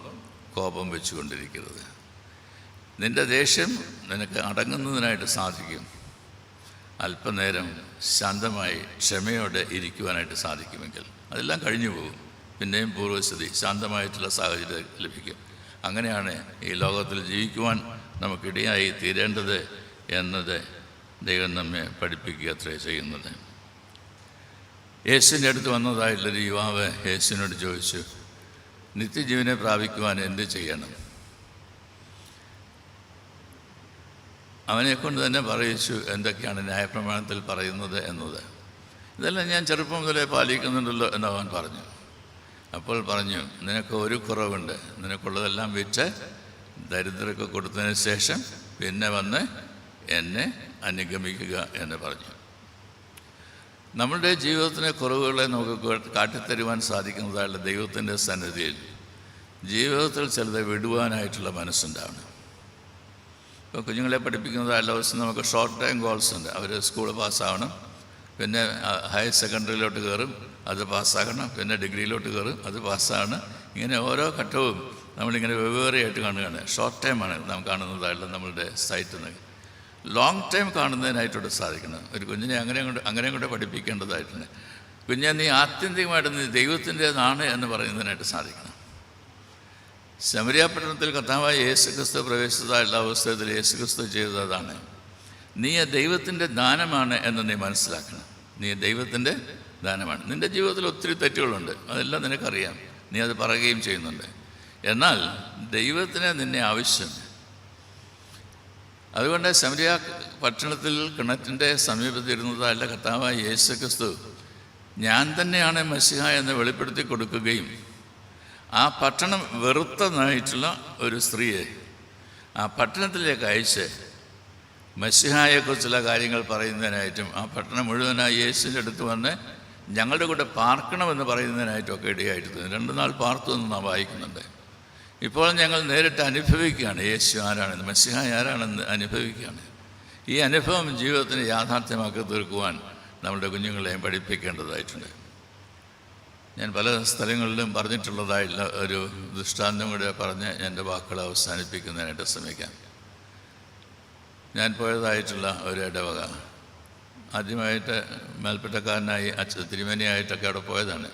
കോപം വെച്ചുകൊണ്ടിരിക്കരുത്. നിൻ്റെ ദേഷ്യം നിനക്ക് അടങ്ങുന്നതിനായിട്ട് സാധിക്കും. അല്പനേരം ശാന്തമായി ക്ഷമയോടെ ഇരിക്കുവാനായിട്ട് സാധിക്കുമെങ്കിൽ അതെല്ലാം കഴിഞ്ഞു പോകും. പിന്നെയും പൂർവ്വസ്ഥിതി ശാന്തമായിട്ടുള്ള സാഹചര്യം ലഭിക്കും. അങ്ങനെയാണ് ഈ ലോകത്തിൽ ജീവിക്കുവാൻ നമുക്കിടയായി തീരേണ്ടത് എന്നത് ദൈവം നമ്മെ പഠിപ്പിക്കുക അത്രേ ചെയ്യുന്നത്. യേശുവിൻ്റെ അടുത്ത് വന്നതായിട്ടുള്ളൊരു യുവാവ് യേശുവിനോട് ചോദിച്ചു, നിത്യജീവനെ പ്രാപിക്കുവാൻ എന്ത് ചെയ്യണം? അവനെക്കൊണ്ട് തന്നെ പറയിച്ചു എന്തൊക്കെയാണ് ന്യായപ്രമാണത്തിൽ പറയുന്നത് എന്നത്. ഇതെല്ലാം ഞാൻ ചെറുപ്പം മുതലേ പാലിക്കുന്നുണ്ടല്ലോ എന്ന് അവൻ പറഞ്ഞു. അപ്പോൾ പറഞ്ഞു, നിനക്ക് ഒരു കുറവുണ്ട്, നിനക്കുള്ളതെല്ലാം വിറ്റ് ദരിദ്രർക്ക് കൊടുത്തതിന് ശേഷം പിന്നെ വന്ന് എന്നെ അനുഗമിക്കുക എന്ന് പറഞ്ഞു. നമ്മളുടെ ജീവിതത്തിലെ കുറവുകളെ നമുക്ക് കാട്ടിത്തരുവാൻ സാധിക്കുന്നതായുള്ള ദൈവത്തിൻ്റെ സന്നിധിയിൽ ജീവിതത്തിൽ ചിലത് വിടുവാനായിട്ടുള്ള മനസ്സുണ്ടാവണം. ഇപ്പോൾ കുഞ്ഞുങ്ങളെ പഠിപ്പിക്കുന്നതായുള്ള ദിവസം നമുക്ക് ഷോർട്ട് ടൈം ഗോൾസ് ഉണ്ട്. അവർ സ്കൂൾ പാസ്സാവണം, പിന്നെ ഹയർ സെക്കൻഡറിയിലോട്ട് കയറും, അത് പാസ്സാകണം, പിന്നെ ഡിഗ്രിയിലോട്ട് കയറും, അത് പാസ്സാകണം. ഇങ്ങനെ ഓരോ ഘട്ടവും നമ്മളിങ്ങനെ വെവ്വേറെയായിട്ട് കാണുകയാണ്. ഷോർട്ട് ടൈമാണ് നാം കാണുന്നതായിട്ടുള്ള നമ്മളുടെ സൈറ്റിൽ നിന്ന്. ലോങ് ടൈം കാണുന്നതിനായിട്ടൂടെ സാധിക്കണം. ഒരു കുഞ്ഞിനെ അങ്ങനെ കൊണ്ട് പഠിപ്പിക്കേണ്ടതായിട്ടുണ്ട്. കുഞ്ഞെ നീ ആത്യന്തികമായിട്ട് നീ ദൈവത്തിൻ്റെതാണ് എന്ന് പറയുന്നതിനായിട്ട് സാധിക്കണം. ശമരിയ പട്ടണത്തിൽ കർത്താവായ യേശുക്രിസ്തു പ്രവേശിച്ചതായുള്ള അവസ്ഥയിൽ യേശുക്രിസ്തു ചെയ്തതാണ്. നീ ദൈവത്തിൻ്റെ ദാനമാണ് എന്ന് നീ മനസ്സിലാക്കണം. നീ ദൈവത്തിൻ്റെ ദാനമാണ്. നിൻ്റെ ജീവിതത്തിൽ ഒത്തിരി തെറ്റുകളുണ്ട്, അതെല്ലാം നിനക്കറിയാം, നീ അത് പറയുകയും ചെയ്യുന്നുണ്ട്. എന്നാൽ ദൈവത്തിന് നിന്നെ ആവശ്യം. അതുകൊണ്ട് ശമരിയ പട്ടണത്തിൽ കിണറ്റിൻ്റെ സമീപത്തിരുന്നതായുള്ള കർത്താവായ യേശുക്രിസ്തു ഞാൻ തന്നെയാണ് മെസ്സിഹ എന്ന് വെളിപ്പെടുത്തി കൊടുക്കുകയും ആ പട്ടണം വെറുത്തതായിട്ടുള്ള ഒരു സ്ത്രീയെ ആ പട്ടണത്തിലേക്ക് അയച്ച് മെസ്സിഹായെക്കുറിച്ചുള്ള കാര്യങ്ങൾ പറയുന്നതിനായിട്ടും ആ പട്ടണം മുഴുവനായി യേശുവിൻ്റെ അടുത്ത് വന്ന് ഞങ്ങളുടെ കൂടെ പാർക്കണമെന്ന് പറയുന്നതിനായിട്ടൊക്കെ ഇടയായിട്ട് 2 നാൾ പാർത്തു എന്ന് നാം വായിക്കുന്നുണ്ട്. ഇപ്പോൾ ഞങ്ങൾ നേരിട്ട് അനുഭവിക്കുകയാണ് യേശു ആരാണെന്ന്, മെസ്സിഹ ആരാണെന്ന് അനുഭവിക്കുകയാണ്. ഈ അനുഭവം ജീവിതത്തിന് യാഥാർത്ഥ്യമാക്കി തീർക്കുവാൻ നമ്മുടെ കുഞ്ഞുങ്ങളെയും പഠിപ്പിക്കേണ്ടതായിട്ടുണ്ട്. ഞാൻ പല സ്ഥലങ്ങളിലും പറഞ്ഞിട്ടുള്ളതായിട്ടുള്ള ഒരു ദൃഷ്ടാന്തം കൂടെ പറഞ്ഞ് എൻ്റെ വാക്കുകൾ അവസാനിപ്പിക്കുന്നതിനായിട്ട് ശ്രമിക്കാം. ഞാൻ പോയതായിട്ടുള്ള ഒരു ഇടവക, ആദ്യമായിട്ട് മേൽപ്പെട്ടക്കാരനായി തിരുമേനിയായിട്ടൊക്കെ അവിടെ പോയതാണ്.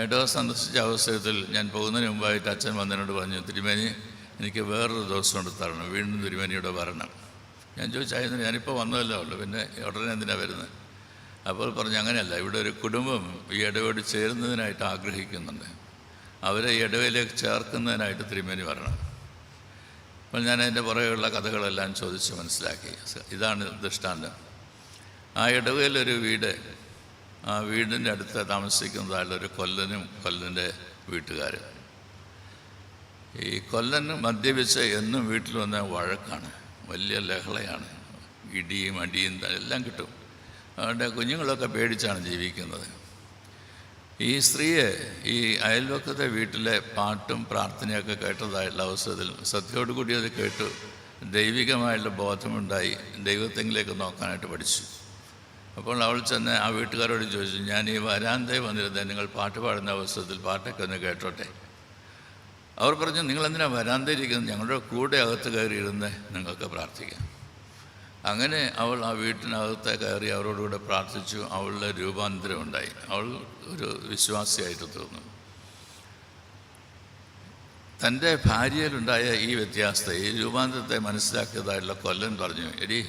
ഇടവക സന്ദർശിച്ച അവസരത്തിൽ ഞാൻ പോകുന്നതിന് മുമ്പായിട്ട് അച്ഛൻ വന്നതിനോട് പറഞ്ഞു, തിരുമേനി എനിക്ക് വേറൊരു ദിവസം കൊണ്ട് തരണം, വീണ്ടും തിരുമേനിയോട് വരണം. ഞാൻ ചോദിച്ചായിരുന്നു, ഞാനിപ്പോൾ വന്നതല്ലേ ഉള്ളൂ, പിന്നെ ഉടനെ എന്തിനാണ് വരുന്നത്? അപ്പോൾ പറഞ്ഞു, അങ്ങനെയല്ല, ഇവിടെ ഒരു കുടുംബം ഈ ഇടവയോട് ചേരുന്നതിനായിട്ട് ആഗ്രഹിക്കുന്നുണ്ട്, അവരെ ഈ ഇടവയിലേക്ക് ചേർക്കുന്നതിനായിട്ട് തിരുമേനി വരണം. അപ്പോൾ ഞാൻ അതിൻ്റെ പുറകെയുള്ള കഥകളെല്ലാം ചോദിച്ച് മനസ്സിലാക്കി. ഇതാണ് ദൃഷ്ടാന്തം. ആ ഇടവയിലൊരു വീട്, ആ വീടിൻ്റെ അടുത്ത് താമസിക്കുന്നതായുള്ള ഒരു കൊല്ലനും കൊല്ലൻ്റെ വീട്ടുകാരും. ഈ കൊല്ലന് മദ്യപിച്ച് എന്നും വീട്ടിൽ വന്ന വഴക്കാണ്, വലിയ ലഹളയാണ്, ഇടിയും അടിയും എല്ലാം കിട്ടും. അവരുടെ കുഞ്ഞുങ്ങളൊക്കെ പേടിച്ചാണ് ജീവിക്കുന്നത്. ഈ സ്ത്രീയെ ഈ അയൽവക്കത്തെ വീട്ടിലെ പാട്ടും പ്രാർത്ഥനയൊക്കെ കേട്ടതായിട്ടുള്ള അവസരത്തിൽ ശ്രദ്ധയോടുകൂടി അത് കേട്ടു ദൈവികമായുള്ള ബോധമുണ്ടായി ദൈവത്തെങ്കിലേക്ക് നോക്കാനായിട്ട് പഠിച്ചു. അപ്പോൾ അവൾ ചെന്ന് ആ വീട്ടുകാരോട് ചോദിച്ചു, ഞാൻ ഈ വരാന്തയിൽ വന്നിരുന്നത് നിങ്ങൾ പാട്ട് പാടുന്ന അവസരത്തിൽ പാട്ടൊക്കെ ഒന്ന് കേട്ടോട്ടെ. അവർ പറഞ്ഞു, നിങ്ങളെന്തിനാണ് വരാന്തയിരിക്കുന്നത്, ഞങ്ങളുടെ കൂടെ അകത്ത് കയറിയിരുന്ന് നിങ്ങൾക്ക് പ്രാർത്ഥിക്കാം. അങ്ങനെ അവൾ ആ വീട്ടിനകത്ത് കയറി അവരോടുകൂടെ പ്രാർത്ഥിച്ചു. അവളുടെ രൂപാന്തരം ഉണ്ടായി, അവൾ ഒരു വിശ്വാസിയായിട്ട് തീർന്നു. തൻ്റെ ഭാര്യയിലുണ്ടായ ഈ വ്യത്യാസത്തെ, ഈ രൂപാന്തരത്തെ മനസ്സിലാക്കിയതായിട്ടുള്ള കൊല്ലൻ പറഞ്ഞു, എടി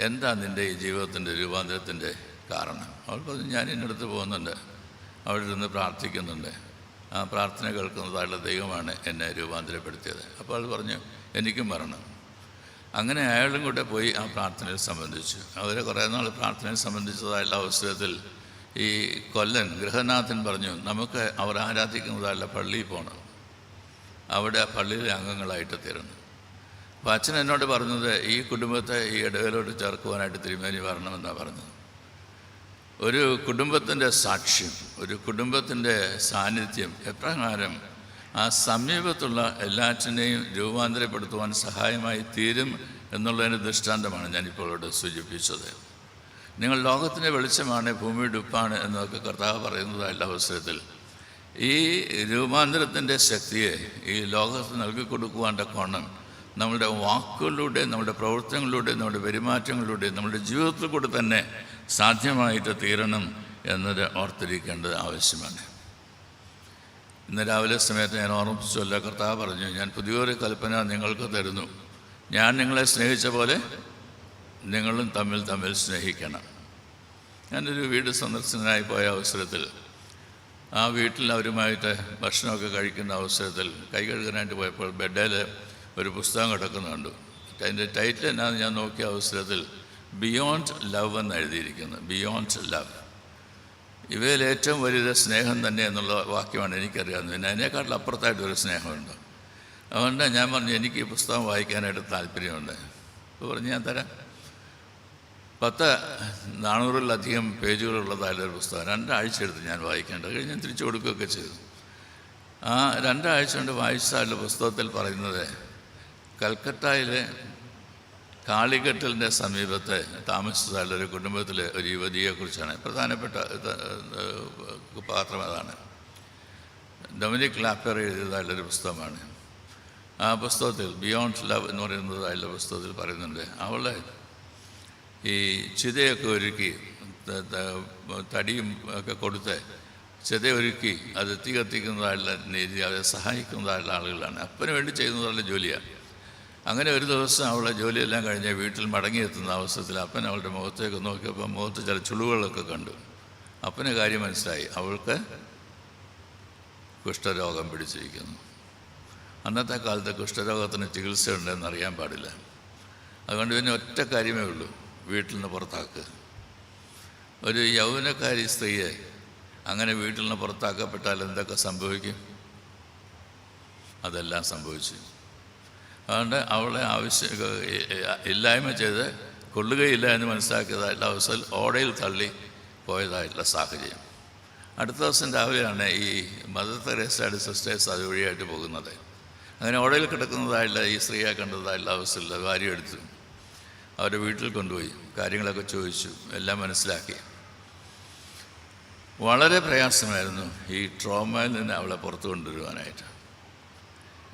എന്താ നിൻ്റെ ഈ ജീവിതത്തിൻ്റെ രൂപാന്തരത്തിൻ്റെ കാരണം? അവൾ പറഞ്ഞു, ഞാൻ ഇന്നടുത്ത് പോകുന്നുണ്ട്, അവിടെ ഇരുന്ന് പ്രാർത്ഥിക്കുന്നുണ്ട്, ആ പ്രാർത്ഥന കേൾക്കുന്നതായുള്ള ദൈവമാണ് എന്നെ രൂപാന്തരപ്പെടുത്തിയത്. അപ്പോൾ അവൾ പറഞ്ഞു, എനിക്കും വരണം. അങ്ങനെ അയാളും കൂടെ പോയി ആ പ്രാർത്ഥനയിൽ സംബന്ധിച്ചു. അവരെ കുറേ നാൾ പ്രാർത്ഥനയിൽ സംബന്ധിച്ചതായുള്ള അവസരത്തിൽ ഈ കൊല്ലൻ ഗൃഹനാഥൻ പറഞ്ഞു, നമുക്ക് അവർ ആരാധിക്കുന്നതായുള്ള പള്ളിയിൽ പോകണം, അവിടെ ആ പള്ളിയിലെ അംഗങ്ങളായിട്ട് തീരണം. അപ്പോൾ അച്ഛൻ എന്നോട് പറഞ്ഞത്, ഈ കുടുംബത്തെ ഈ ഇടവേലോട്ട് ചേർക്കുവാനായിട്ട് തിരുമേനി വരണമെന്നാണ് പറഞ്ഞത്. ഒരു കുടുംബത്തിൻ്റെ സാക്ഷ്യം, ഒരു കുടുംബത്തിൻ്റെ സാന്നിധ്യം എപ്രകാരം ആ സമീപത്തുള്ള എല്ലാറ്റിനെയും രൂപാന്തരപ്പെടുത്തുവാൻ സഹായമായി തീരും എന്നുള്ളതിൻ്റെ ദൃഷ്ടാന്തമാണ് ഞാനിപ്പോൾ ഇവിടെ സൂചിപ്പിച്ചത്. നിങ്ങൾ ലോകത്തിൻ്റെ വെളിച്ചമാണ്, ഭൂമിയുടെ ഉപ്പാണ് എന്നൊക്കെ കർത്താവ് പറയുന്നതായുള്ള അവസരത്തിൽ ഈ രൂപാന്തരത്തിൻ്റെ ശക്തിയെ ഈ ലോകത്ത് നൽകിക്കൊടുക്കുവാൻ്റെ കോണം നമ്മളുടെ വാക്കുകളിലൂടെ, നമ്മുടെ പ്രവർത്തനങ്ങളിലൂടെ, നമ്മുടെ പെരുമാറ്റങ്ങളിലൂടെ, നമ്മുടെ ജീവിതത്തിൽ കൂടെ തന്നെ സാധ്യമായിട്ട് തീരണം എന്നത് ഓർത്തിരിക്കേണ്ടത് ആവശ്യമാണ്. ഇന്ന് രാവിലെ സമയത്ത് ഞാൻ ഓർമ്മിപ്പിച്ചല്ല, കർത്താവ് പറഞ്ഞു, ഞാൻ പുതിയൊരു കൽപ്പന നിങ്ങൾക്ക് തരുന്നു, ഞാൻ നിങ്ങളെ സ്നേഹിച്ച പോലെ നിങ്ങളും തമ്മിൽ സ്നേഹിക്കണം. ഞാനൊരു വീട് സന്ദർശനമായി പോയ അവസരത്തിൽ ആ വീട്ടിൽ അവരുമായിട്ട് ഭക്ഷണമൊക്കെ കഴിക്കുന്ന അവസരത്തിൽ കൈ കഴുകാനായിട്ട് പോയപ്പോൾ ബെഡിൽ ഒരു പുസ്തകം കിടക്കുന്നുണ്ട്. അതിൻ്റെ ടൈറ്റിൽ എന്നാന്ന് ഞാൻ നോക്കിയ അവസരത്തിൽ ബിയോണ്ട് ലവ് എന്ന് എഴുതിയിരിക്കുന്നു. ബിയോണ്ട് ലവ്, ഇവയിൽ ഏറ്റവും വലിയൊരു സ്നേഹം തന്നെ എന്നുള്ള വാക്യമാണ് എനിക്കറിയാവുന്നത്. പിന്നെ അതിനേക്കാട്ടിൽ അപ്പുറത്തായിട്ടൊരു സ്നേഹമുണ്ട്. അതുകൊണ്ട് ഞാൻ പറഞ്ഞു, എനിക്ക് ഈ പുസ്തകം വായിക്കാനായിട്ട് താല്പര്യമുണ്ട്. അപ്പോൾ പറഞ്ഞു, ഞാൻ തരാം. 400-ലധികം പേജുകളുള്ളതായൊരു പുസ്തകം 2 ആഴ്ച എടുത്ത് ഞാൻ വായിക്കേണ്ടത്. കഴിഞ്ഞ് ഞാൻ തിരിച്ചു കൊടുക്കുകയൊക്കെ ചെയ്തു. ആ 2 ആഴ്ച കൊണ്ട് വായിച്ചാലുള്ള പുസ്തകത്തിൽ പറയുന്നത് കൽക്കട്ടയിലെ കാളിഘട്ടിലിൻ്റെ സമീപത്തെ താമസിച്ചതായുള്ളൊരു കുടുംബത്തിലെ ഒരു യുവതിയെക്കുറിച്ചാണ്. പ്രധാനപ്പെട്ട പാത്രം അതാണ്. ഡൊമിനിക് ലാപ്പർ എഴുതിയതായുള്ളൊരു പുസ്തകമാണ്. ആ പുസ്തകത്തിൽ ബിയോണ്ട് ലവ് എന്ന് പറയുന്നതായുള്ള പുസ്തകത്തിൽ പറയുന്നുണ്ട്, അവളെ ഈ ചിതയൊക്കെ ഒരുക്കി, തടിയും ഒക്കെ കൊടുത്ത് ചിത ഒരുക്കി അത് തീ കത്തിക്കുന്നതായുള്ള രീതി, അവരെ സഹായിക്കുന്നതായുള്ള ആളുകളാണ്. അപ്പന് വേണ്ടി ചെയ്യുന്നതായുള്ള ജോലിയാണ്. അങ്ങനെ ഒരു ദിവസം അവളെ ജോലിയെല്ലാം കഴിഞ്ഞ് വീട്ടിൽ മടങ്ങിയെത്തുന്ന അവസരത്തിൽ അപ്പൻ അവളുടെ മുഖത്തേക്ക് നോക്കിയപ്പോൾ മുഖത്ത് ചില ചുളിവുകളൊക്കെ കണ്ടു. അപ്പന് കാര്യം മനസ്സിലായി, അവൾക്ക് കുഷ്ഠരോഗം പിടിച്ചിരിക്കുന്നു. അന്നത്തെ കാലത്ത് കുഷ്ഠരോഗത്തിന് ചികിത്സ ഉണ്ടെന്ന് അറിയാൻ പാടില്ല. അതുകൊണ്ട് പിന്നെ ഒറ്റ കാര്യമേ ഉള്ളൂ, വീട്ടിൽ നിന്ന് പുറത്താക്കുക. ഒരു യൗവനക്കാരി സ്ത്രീയെ അങ്ങനെ വീട്ടിൽ നിന്ന് പുറത്താക്കപ്പെട്ടാൽ എന്തൊക്കെ സംഭവിക്കും? അതെല്ലാം സംഭവിച്ചു. അതുകൊണ്ട് അവളെ ഇല്ലായ്മ ചെയ്ത് കൊള്ളുകയില്ല എന്ന് മനസ്സിലാക്കിയതായിട്ടുള്ള അവസരം ഓടയിൽ തള്ളി പോയതായിട്ടുള്ള സാഹചര്യം. അടുത്ത ദിവസം രാവിലെയാണ് ഈ മദർ തെരേസയുടെ സിസ്റ്റേഴ്സ് അതുവഴിയായിട്ട് പോകുന്നത്. അങ്ങനെ ഓടയിൽ കിടക്കുന്നതായിട്ടുള്ള ഈ സ്ത്രീയെ കണ്ടതായിട്ടുള്ള അവസരത്തിൽ വാരിയെടുത്തു അവരുടെ വീട്ടിൽ കൊണ്ടുപോയി കാര്യങ്ങളൊക്കെ ചോദിച്ചു, എല്ലാം മനസ്സിലാക്കി. വളരെ പ്രയാസമായിരുന്നു ഈ ട്രോമയിൽ നിന്ന് അവളെ പുറത്തു കൊണ്ടുവരുവാനായിട്ട്.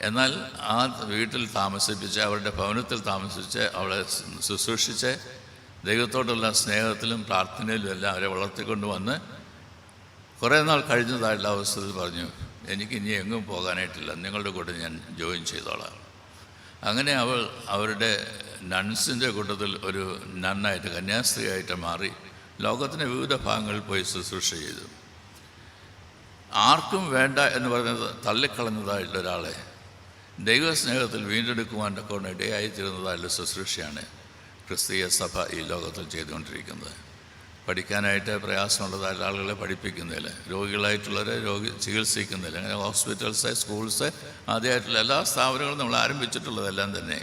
എന്നാൽ ആ വീട്ടിൽ താമസിപ്പിച്ച്, അവരുടെ ഭവനത്തിൽ താമസിച്ച്, അവളെ ശുശ്രൂഷിച്ച്, ദൈവത്തോടുള്ള സ്നേഹത്തിലും പ്രാർത്ഥനയിലും എല്ലാം അവരെ വളർത്തിക്കൊണ്ട് വന്ന് കുറേ നാൾ കഴിഞ്ഞതായിട്ടുള്ള അവസരത്തിൽ പറഞ്ഞു, എനിക്കിനി എങ്ങും പോകാനായിട്ടില്ല, നിങ്ങളുടെ കൂടെ ഞാൻ ജോയിൻ ചെയ്തോളാം. അങ്ങനെ അവൾ അവരുടെ നൺസിൻ്റെ കൂട്ടത്തിൽ ഒരു നന്നായിട്ട്, കന്യാസ്ത്രീയായിട്ട് മാറി ലോകത്തിൻ്റെ വിവിധ ഭാഗങ്ങളിൽ പോയി ശുശ്രൂഷ ചെയ്തു. ആർക്കും വേണ്ട എന്ന് പറയുന്നത് തള്ളിക്കളഞ്ഞതായിട്ടുള്ള ഒരാളെ ദൈവസ്നേഹത്തിൽ വീണ്ടെടുക്കുവാൻ്റെ കൊണ്ട് ഇടയായിത്തീരുന്നതായിട്ടുള്ള ശുശ്രൂഷയാണ് ക്രിസ്തീയ സഭ ഈ ലോകത്തിൽ ചെയ്തുകൊണ്ടിരിക്കുന്നത്. പഠിക്കാനായിട്ട് പ്രയാസമുള്ളതായിട്ടുള്ള ആളുകളെ പഠിപ്പിക്കുന്നതിൽ, രോഗികളായിട്ടുള്ളവരെ ചികിത്സിക്കുന്നതിൽ, അങ്ങനെ ഹോസ്പിറ്റൽസ്, സ്കൂൾസ്, ആദ്യമായിട്ടുള്ള എല്ലാ സ്ഥാപനങ്ങളും നമ്മൾ ആരംഭിച്ചിട്ടുള്ളതെല്ലാം തന്നെ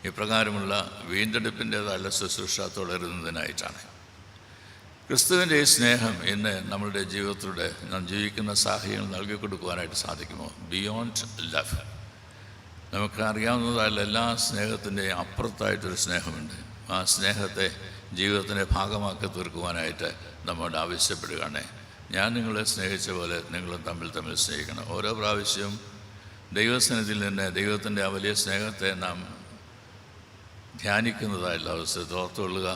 ഇപ്രകാരമുള്ള വീണ്ടെടുപ്പിൻ്റേതായുള്ള ശുശ്രൂഷ തുടരുന്നതിനായിട്ടാണ്. ക്രിസ്തുവിൻ്റെ ഈ സ്നേഹം ഇന്ന് നമ്മളുടെ ജീവിതത്തിലൂടെ നാം ജീവിക്കുന്ന സാഹചര്യങ്ങൾ നൽകി കൊടുക്കുവാനായിട്ട് സാധിക്കുമോ? Beyond love. നമുക്കറിയാവുന്നതായുള്ള എല്ലാ സ്നേഹത്തിൻ്റെയും അപ്പുറത്തായിട്ടൊരു സ്നേഹമുണ്ട്. ആ സ്നേഹത്തെ ജീവിതത്തിൻ്റെ ഭാഗമാക്കി തീർക്കുവാനായിട്ട് നമ്മോട് ആവശ്യപ്പെടുകയാണ്. ഞാൻ നിങ്ങളെ സ്നേഹിച്ച പോലെ നിങ്ങളും തമ്മിൽ സ്നേഹിക്കണം. ഓരോ പ്രാവശ്യവും ദൈവസന്നിധിയിൽ നിന്ന് ദൈവത്തിൻ്റെ ആ വലിയ സ്നേഹത്തെ നാം ധ്യാനിക്കുന്നതായുള്ള അവസരത്തിൽ ഓർത്തുകൊള്ളുക,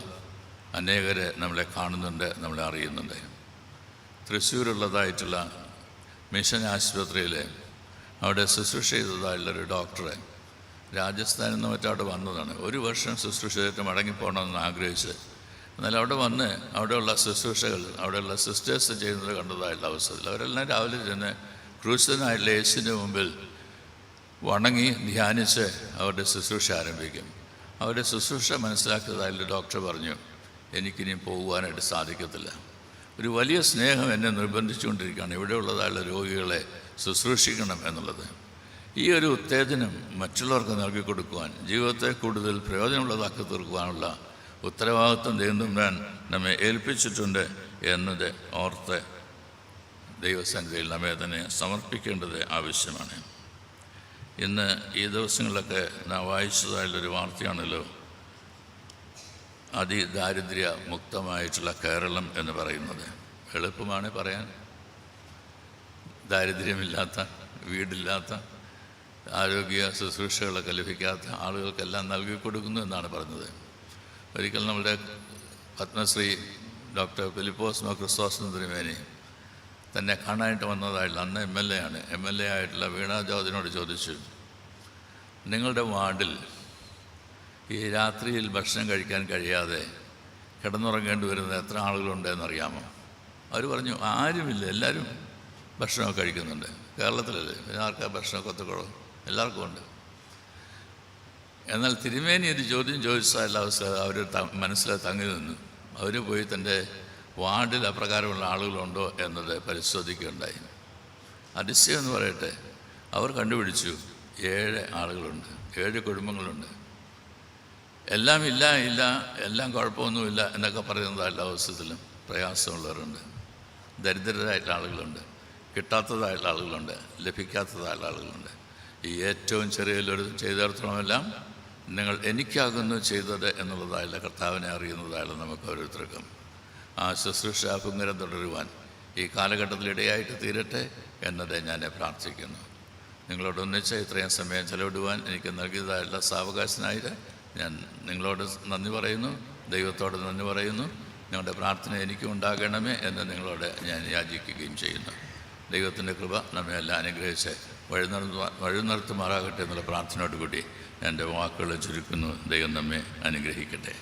അനേകരെ നമ്മളെ കാണുന്നുണ്ട്, നമ്മളെ അറിയുന്നുണ്ട്. തൃശ്ശൂരുള്ളതായിട്ടുള്ള മിഷൻ ആശുപത്രിയിൽ അവിടെ ശുശ്രൂഷ ചെയ്തതായുള്ളൊരു ഡോക്ടറെ രാജസ്ഥാനിൽ നിന്ന് മറ്റവിടെ വന്നതാണ്. 1 വർഷം ശുശ്രൂഷ ചെയ്തിട്ട് മടങ്ങിപ്പോകണമെന്ന് ആഗ്രഹിച്ച്, എന്നാൽ അവിടെ വന്ന് അവിടെയുള്ള ശുശ്രൂഷകൾ, അവിടെയുള്ള സിസ്റ്റേഴ്സ് ചെയ്യുന്നത് കണ്ടതായുള്ള അവസരത്തിൽ അവരെല്ലാം രാവിലെ ചെന്ന് ക്രൂശനായിട്ടുള്ള യേശുവിൻ്റെ മുമ്പിൽ വണങ്ങി ധ്യാനിച്ച് അവരുടെ ശുശ്രൂഷ ആരംഭിക്കും. അവരുടെ ശുശ്രൂഷ മനസ്സിലാക്കിയതായുള്ള ഡോക്ടർ പറഞ്ഞു, എനിക്കിനി പോകുവാനായിട്ട് സാധിക്കത്തില്ല. ഒരു വലിയ സ്നേഹം എന്നെ നിർബന്ധിച്ചുകൊണ്ടിരിക്കുകയാണ് ഇവിടെയുള്ളതായുള്ള രോഗികളെ ശുശ്രൂഷിക്കണം എന്നുള്ളത്. ഈ ഒരു ഉത്തേജനം മറ്റുള്ളവർക്ക് നൽകി കൊടുക്കുവാൻ, ജീവിതത്തെ കൂടുതൽ പ്രയോജനമുള്ളതാക്കി തീർക്കുവാനുള്ള ഉത്തരവാദിത്വം ദൈവം നമ്മെ ഏൽപ്പിച്ചിട്ടുണ്ട് എന്നത് ഓർത്ത് ദൈവസന്നിധിയിൽ നമ്മെ തന്നെ സമർപ്പിക്കേണ്ടത് ആവശ്യമാണ്. ഇന്ന് ഈ ദിവസങ്ങളിലൊക്കെ നാം വായിച്ചതായുള്ളൊരു വാർത്തയാണല്ലോ അതിദാരിദ്ര്യ മുക്തമായിട്ടുള്ള കേരളം എന്ന് പറയുന്നത്. എളുപ്പമാണ് പറയാൻ, ദാരിദ്ര്യമില്ലാത്ത, വീടില്ലാത്ത, ആരോഗ്യ ശുശ്രൂഷകളൊക്കെ ലഭിക്കാത്ത ആളുകൾക്കെല്ലാം നൽകി കൊടുക്കുന്നു എന്നാണ് പറഞ്ഞത്. ഒരിക്കൽ നമ്മുടെ പത്മശ്രീ ഡോക്ടർ ഫിലിപ്പോസ് ക്രിസ്തോസ് തിരുമേനി തന്നെ കാണാനായിട്ട് വന്നതായിട്ടുള്ള, അന്ന് എം എൽ എ ആയിട്ടുള്ള വീണ ജോർജിനോട് ചോദിച്ചു, നിങ്ങളുടെ വാർഡിൽ ഈ രാത്രിയിൽ ഭക്ഷണം കഴിക്കാൻ കഴിയാതെ കിടന്നുറങ്ങേണ്ടി വരുന്ന എത്ര ആളുകളുണ്ടെന്നറിയാമോ? അവർ പറഞ്ഞു, ആരുമില്ല, എല്ലാവരും ഭക്ഷണമൊക്കെ കഴിക്കുന്നുണ്ട്. കേരളത്തിലല്ലേ, പിന്നെ ആർക്കാ ഭക്ഷണമൊക്കെ ഒത്തുಕೊಳ್ಳോ? എല്ലാവർക്കും ഉണ്ട്. എന്നാൽ തിരുമേനി ഒരു ചോദ്യം ചോദിച്ചാൽ അവർ മനസ്സിൽ തങ്ങി നിന്നു. അവർ പോയി തൻ്റെ വാർഡിൽ അപ്രകാരമുള്ള ആളുകളുണ്ടോ എന്നത് പരിശോധിക്കുകയുണ്ടായി. അതിശയം എന്ന് പറയട്ടെ, അവർ കണ്ടുപിടിച്ചു 7 ആളുകളുണ്ട്, 7 കുടുംബങ്ങളുണ്ട്. എല്ലാം ഇല്ല എല്ലാം കുഴപ്പമൊന്നുമില്ല എന്നൊക്കെ പറയുന്നതായിട്ടുള്ള അവസരത്തിലും പ്രയാസമുള്ളവരുണ്ട്, ദരിദ്രരായിട്ടുള്ള ആളുകളുണ്ട്, കിട്ടാത്തതായിട്ടുള്ള ആളുകളുണ്ട്, ലഭിക്കാത്തതായിട്ടുള്ള ആളുകളുണ്ട്. ഈ ഏറ്റവും ചെറിയൊരു ചെയ്തിടത്തോളമെല്ലാം നിങ്ങൾ എനിക്കാകുന്നു ചെയ്തത് എന്നുള്ളതായുള്ള കർത്താവിനെ അറിയുന്നതായുള്ള നമുക്ക് ഓരോരുത്തർക്കും ആ ശുശ്രൂഷ പുങ്കരം തുടരുവാൻ ഈ കാലഘട്ടത്തിലിടയായിട്ട് തീരട്ടെ എന്നത് ഞാൻ പ്രാർത്ഥിക്കുന്നു. നിങ്ങളോടൊന്നിച്ച് ഇത്രയും സമയം ചെലവിടുവാൻ എനിക്ക് നൽകിയതായുള്ള സാവകാശനായിട്ട് ഞാൻ നിങ്ങളോട് നന്ദി പറയുന്നു, ദൈവത്തോട് നന്ദി പറയുന്നു. നിങ്ങളുടെ പ്രാർത്ഥന എനിക്കും ഉണ്ടാകണമേ എന്ന് നിങ്ങളോട് ഞാൻ യാചിക്കുകയും ചെയ്യുന്നു. ദൈവത്തിൻ്റെ കൃപ നമ്മെ എല്ലാം അനുഗ്രഹിച്ച് വഴിനിർത്തുമാറാകട്ടെ എന്നുള്ള പ്രാർത്ഥനയോടുകൂടി എൻ്റെ വാക്കുകൾ ചുരുക്കുന്നു. ദൈവം നമ്മെ അനുഗ്രഹിക്കട്ടെ.